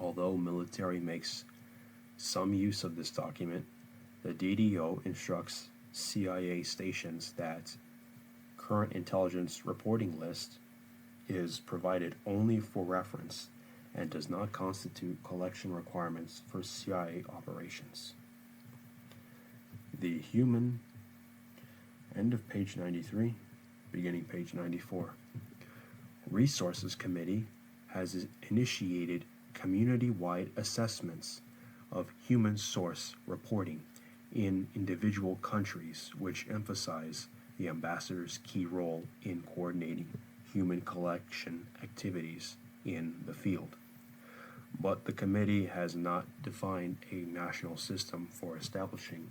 Although military makes some use of this document, the DDO instructs CIA stations that Current Intelligence Reporting List is provided only for reference and does not constitute collection requirements for CIA operations. The Human, end of page 93, beginning page 94. Resources Committee has initiated community-wide assessments of human source reporting in individual countries, which emphasize the ambassador's key role in coordinating human collection activities in the field. But the committee has not defined a national system for establishing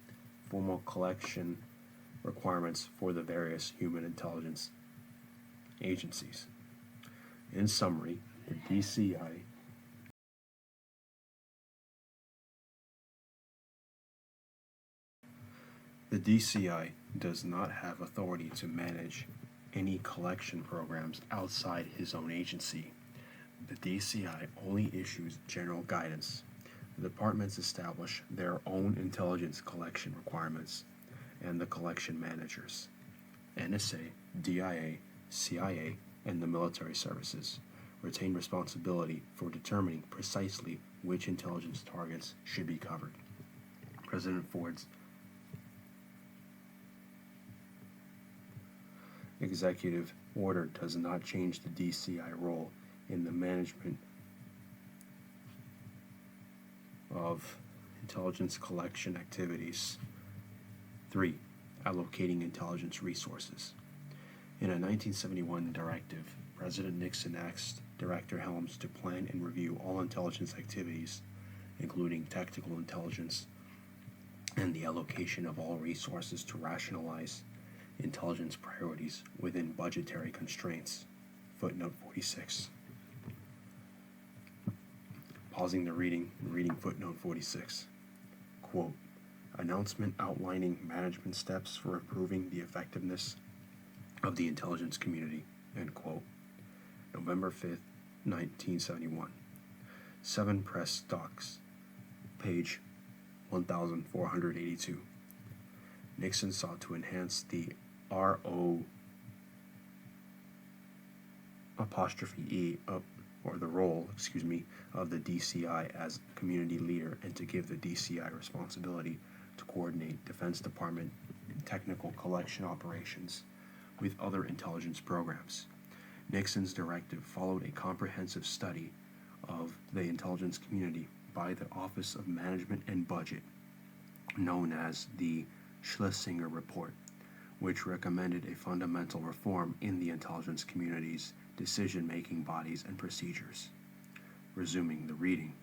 formal collection requirements for the various human intelligence agencies. In summary, the DCI does not have authority to manage any collection programs outside his own agency. The DCI only issues general guidance. The departments establish their own intelligence collection requirements, and the collection managers, NSA, DIA, CIA, and the military services, retain responsibility for determining precisely which intelligence targets should be covered. President Ford's executive order does not change the DCI role in the management of intelligence collection activities. 3. Allocating intelligence resources. In a 1971 directive, President Nixon asked Director Helms to plan and review all intelligence activities, including tactical intelligence, and the allocation of all resources to rationalize intelligence priorities within budgetary constraints. Footnote 46. Pausing the reading and reading footnote 46. Quote, announcement outlining management steps for improving the effectiveness of the intelligence community, end quote. November 5th, 1971. 7 Press Docs, page 1482. Nixon sought to enhance the RO apostrophe E of, or the role, of the DCI as community leader, and to give the DCI responsibility to coordinate Defense Department technical collection operations with other intelligence programs. Nixon's directive followed a comprehensive study of the intelligence community by the Office of Management and Budget, known as the Schlesinger Report, which recommended a fundamental reform in the intelligence community's decision-making bodies and procedures. Resuming the reading.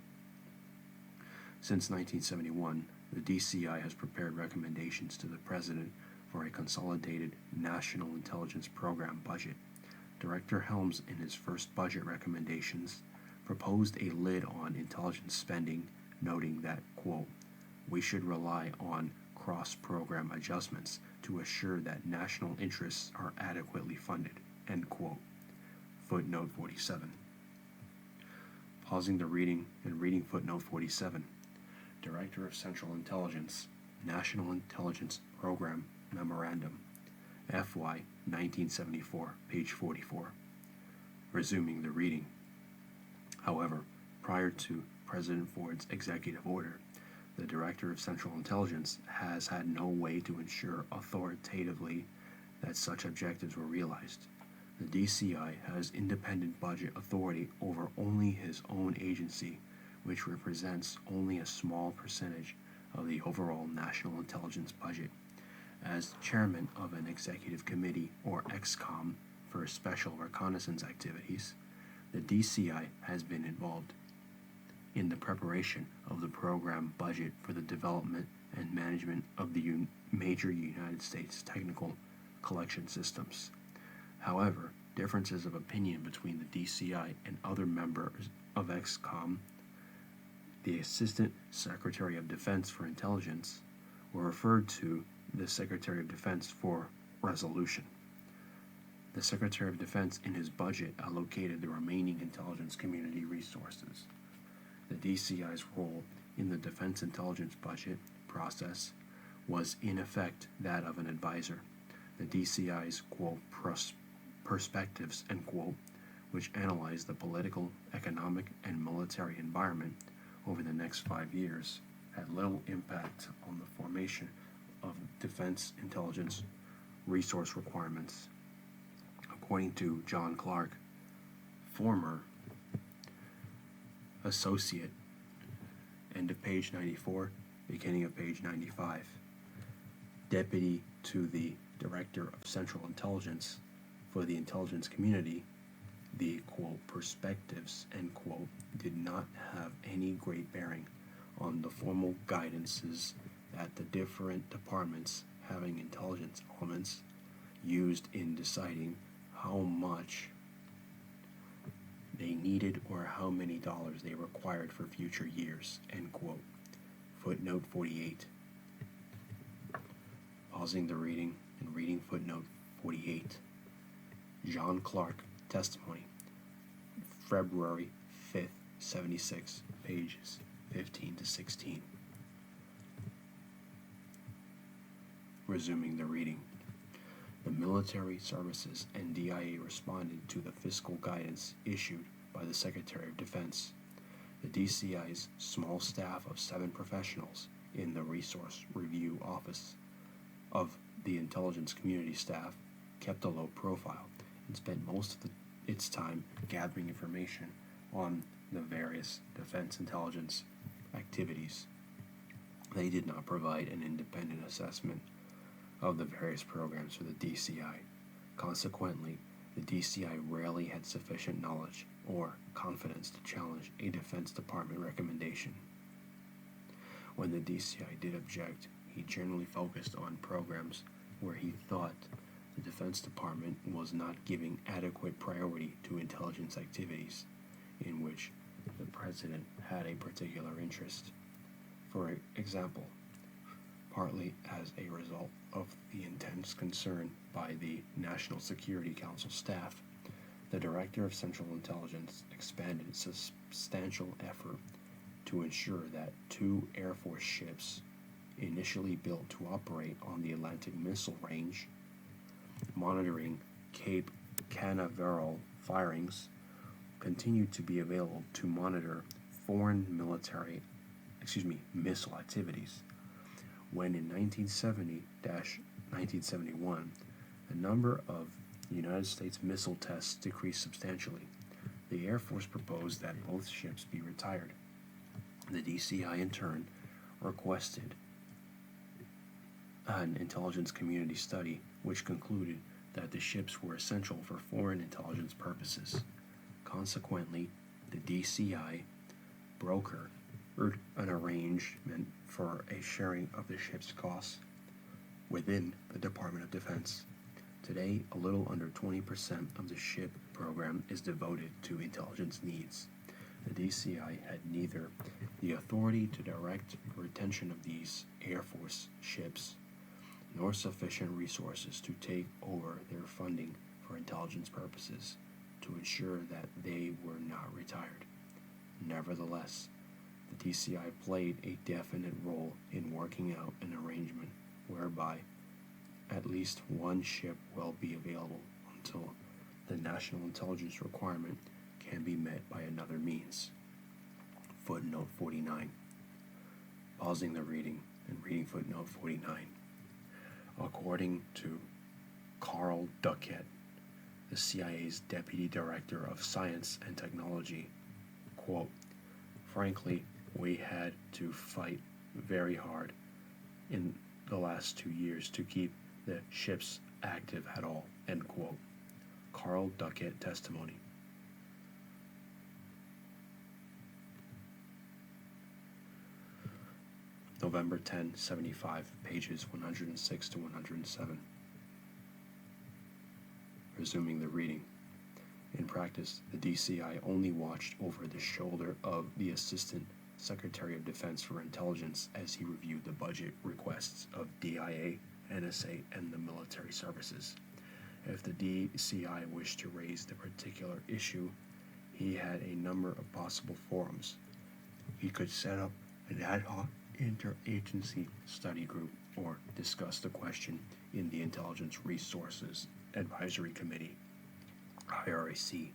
Since 1971, the DCI has prepared recommendations to the President for a consolidated National Intelligence Program budget. Director Helms, in his first budget recommendations, proposed a lid on intelligence spending, noting that, quote, we should rely on cross-program adjustments to assure that national interests are adequately funded, end quote. Footnote 47. Pausing the reading and reading footnote 47. Director of Central Intelligence, National Intelligence Program Memorandum, FY 1974, page 44. Resuming the reading. However, prior to President Ford's executive order, the Director of Central Intelligence has had no way to ensure authoritatively that such objectives were realized. The DCI has independent budget authority over only his own agency, which represents only a small percentage of the overall national intelligence budget. As chairman of an executive committee, or EXCOM, for special reconnaissance activities, the DCI has been involved in the preparation of the program budget for the development and management of the major United States technical collection systems. However, differences of opinion between the DCI and other members of EXCOM, the Assistant Secretary of Defense for Intelligence, were referred to the Secretary of Defense for resolution. The Secretary of Defense in his budget allocated the remaining intelligence community resources. The DCI's role in the defense intelligence budget process was in effect that of an advisor. The DCI's, quote, perspectives, end quote, which analyzed the political, economic, and military environment over the next 5 years, had little impact on the formation of defense intelligence resource requirements. According to John Clark, former associate, end of page 94, beginning of page 95. Deputy to the Director of Central Intelligence for the intelligence community, the, quote, perspectives, end quote, did not have any great bearing on the formal guidances that the different departments having intelligence elements used in deciding how much they needed or how many dollars they required for future years, end quote. Footnote 48. Pausing the reading and reading footnote 48. John Clark, testimony, February 5th, 76, pages 15 to 16. Resuming the reading. The military services and DIA responded to the fiscal guidance issued by the Secretary of Defense. The DCI's small staff of 7 professionals in the Resource Review Office of the intelligence community staff kept a low profile and spent most of its time gathering information on the various defense intelligence activities. They did not provide an independent assessment of the various programs for the DCI. Consequently, the DCI rarely had sufficient knowledge or confidence to challenge a Defense Department recommendation. When the DCI did object, he generally focused on programs where he thought the Defense Department was not giving adequate priority to intelligence activities in which the President had a particular interest. For example, partly as a result of the intense concern by the National Security Council staff, the Director of Central Intelligence expanded substantial effort to ensure that 2 Air Force ships initially built to operate on the Atlantic Missile Range, monitoring Cape Canaveral firings, continued to be available to monitor foreign missile activities. When in 1970-1971, the number of United States missile tests decreased substantially, the Air Force proposed that both ships be retired. The DCI in turn requested an intelligence community study which concluded that the ships were essential for foreign intelligence purposes. Consequently, the DCI brokered an arrangement for a sharing of the ship's costs within the Department of Defense. Today, a little under 20% of the ship program is devoted to intelligence needs. The DCI had neither the authority to direct the retention of these Air Force ships nor sufficient resources to take over their funding for intelligence purposes to ensure that they were not retired. Nevertheless, the DCI played a definite role in working out an arrangement whereby at least one ship will be available until the national intelligence requirement can be met by another means. Footnote 49. Pausing the reading and reading footnote 49. According to Carl Duckett, the CIA's Deputy Director of Science and Technology, quote, frankly, we had to fight very hard in the last 2 years to keep the ships active at all, end quote. Carl Duckett testimony. November 10, 75, pages 106 to 107. Resuming the reading. In practice, the DCI only watched over the shoulder of the Assistant Secretary of Defense for Intelligence as he reviewed the budget requests of DIA, NSA, and the military services. If the DCI wished to raise the particular issue, he had a number of possible forums. He could set up an ad hoc interagency study group or discuss the question in the Intelligence Resources Advisory Committee, IRAC.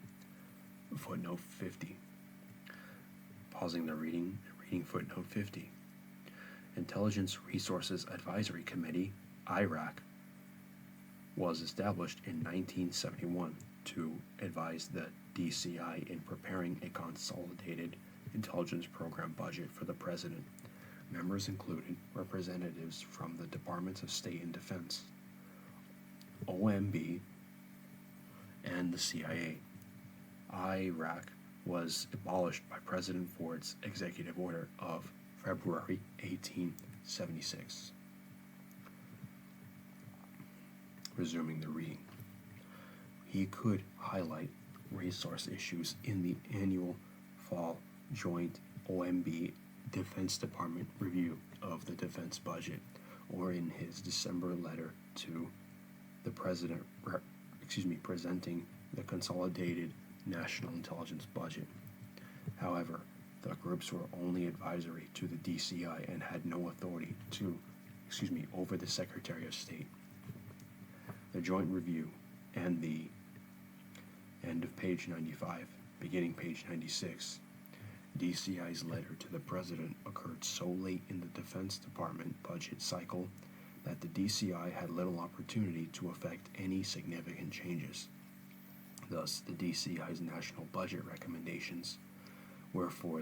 Footnote 50. Pausing the reading and reading footnote 50. Intelligence Resources Advisory Committee, IRAC, was established in 1971 to advise the DCI in preparing a consolidated intelligence program budget for the President. Members included representatives from the Departments of State and Defense, OMB, and the CIA. IRAC was abolished by President Ford's executive order of February 1876. Resuming the reading. He could highlight resource issues in the annual fall joint OMB Defense Department review of the defense budget, or in his December letter to the President, presenting the consolidated national intelligence budget. However, the groups were only advisory to the DCI and had no authority over the Secretary of State. The joint review and the end of page 95, beginning page 96, DCI's letter to the President occurred so late in the Defense Department budget cycle that the DCI had little opportunity to effect any significant changes. Thus, the DCI's national budget recommendations were, for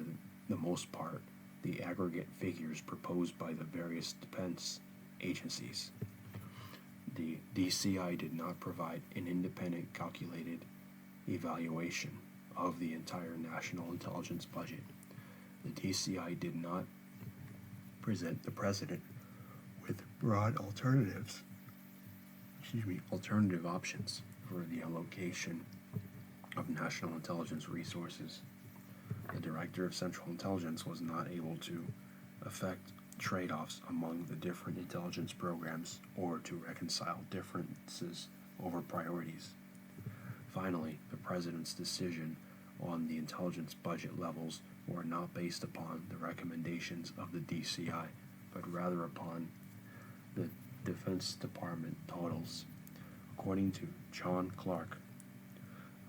the most part, the aggregate figures proposed by the various defense agencies. The DCI did not provide an independent calculated evaluation of the entire national intelligence budget. The DCI did not present the President with broad alternative options for the allocation of national intelligence resources. The Director of Central Intelligence was not able to effect trade-offs among the different intelligence programs or to reconcile differences over priorities. Finally, the President's decision on the intelligence budget levels were not based upon the recommendations of the DCI, but rather upon the Defense Department totals. According to John Clark,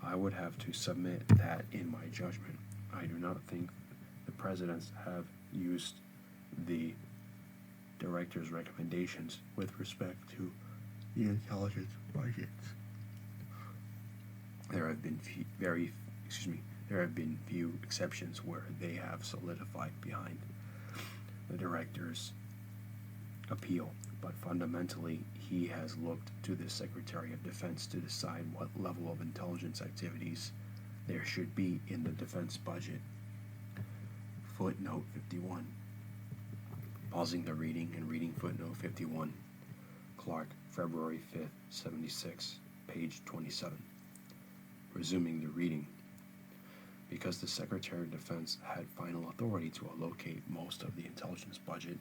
I would have to submit that, in my judgment, I do not think the presidents have used the Director's recommendations with respect to the intelligence budgets. There have been few exceptions where they have solidified behind the Director's appeal, but fundamentally he has looked to the Secretary of Defense to decide what level of intelligence activities there should be in the defense budget. Footnote 51. Pausing the reading and reading footnote 51. Clark, February 5th, 76, page 27. Resuming the reading. Because the Secretary of Defense had final authority to allocate most of the intelligence budget,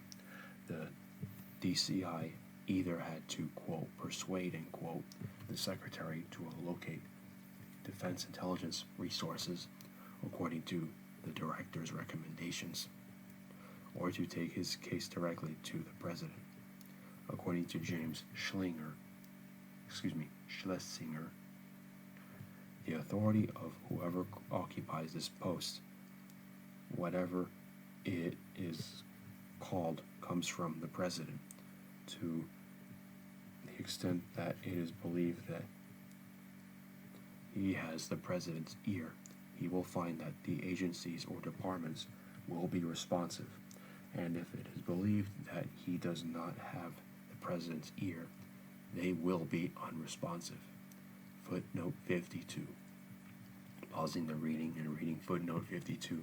the DCI either had to, quote, persuade, end quote, the Secretary to allocate defense intelligence resources according to the Director's recommendations, or to take his case directly to the President. According to James Schlesinger, the authority of whoever occupies this post, whatever it is called, comes from the President. To the extent that it is believed that he has the President's ear, he will find that the agencies or departments will be responsive, and if it is believed that he does not have the President's ear, they will be unresponsive. Footnote 52. Pausing the reading and reading footnote 52.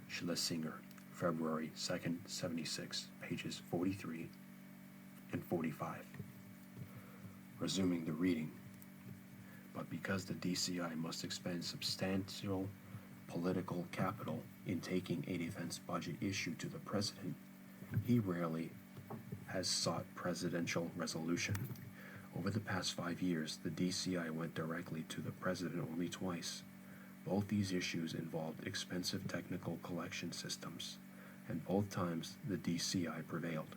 Schlesinger, February 2nd, 76, pages 43 and 45. Resuming the reading. But because the DCI must expend substantial political capital in taking a defense budget issue to the President, he rarely has sought presidential resolution. Over the past 5 years, the DCI went directly to the President only twice. Both these issues involved expensive technical collection systems, and both times the DCI prevailed.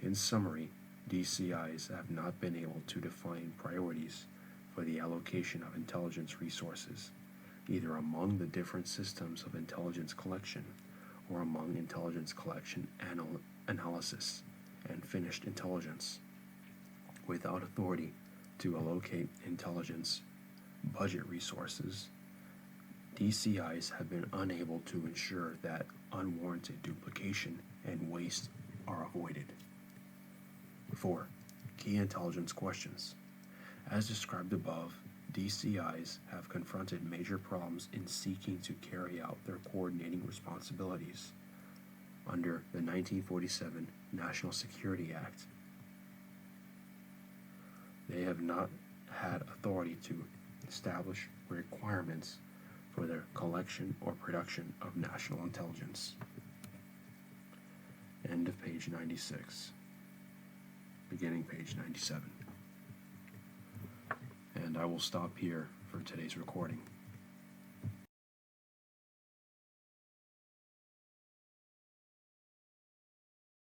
In summary, DCIs have not been able to define priorities for the allocation of intelligence resources, either among the different systems of intelligence collection or among intelligence collection analysis and finished intelligence. Without authority to allocate intelligence budget resources, DCIs have been unable to ensure that unwarranted duplication and waste are avoided. 4. Key intelligence questions. As described above, DCIs have confronted major problems in seeking to carry out their coordinating responsibilities under the 1947 National Security Act. They have not had authority to establish requirements for their collection or production of national intelligence. End of page 96. Beginning page 97. And I will stop here for today's recording.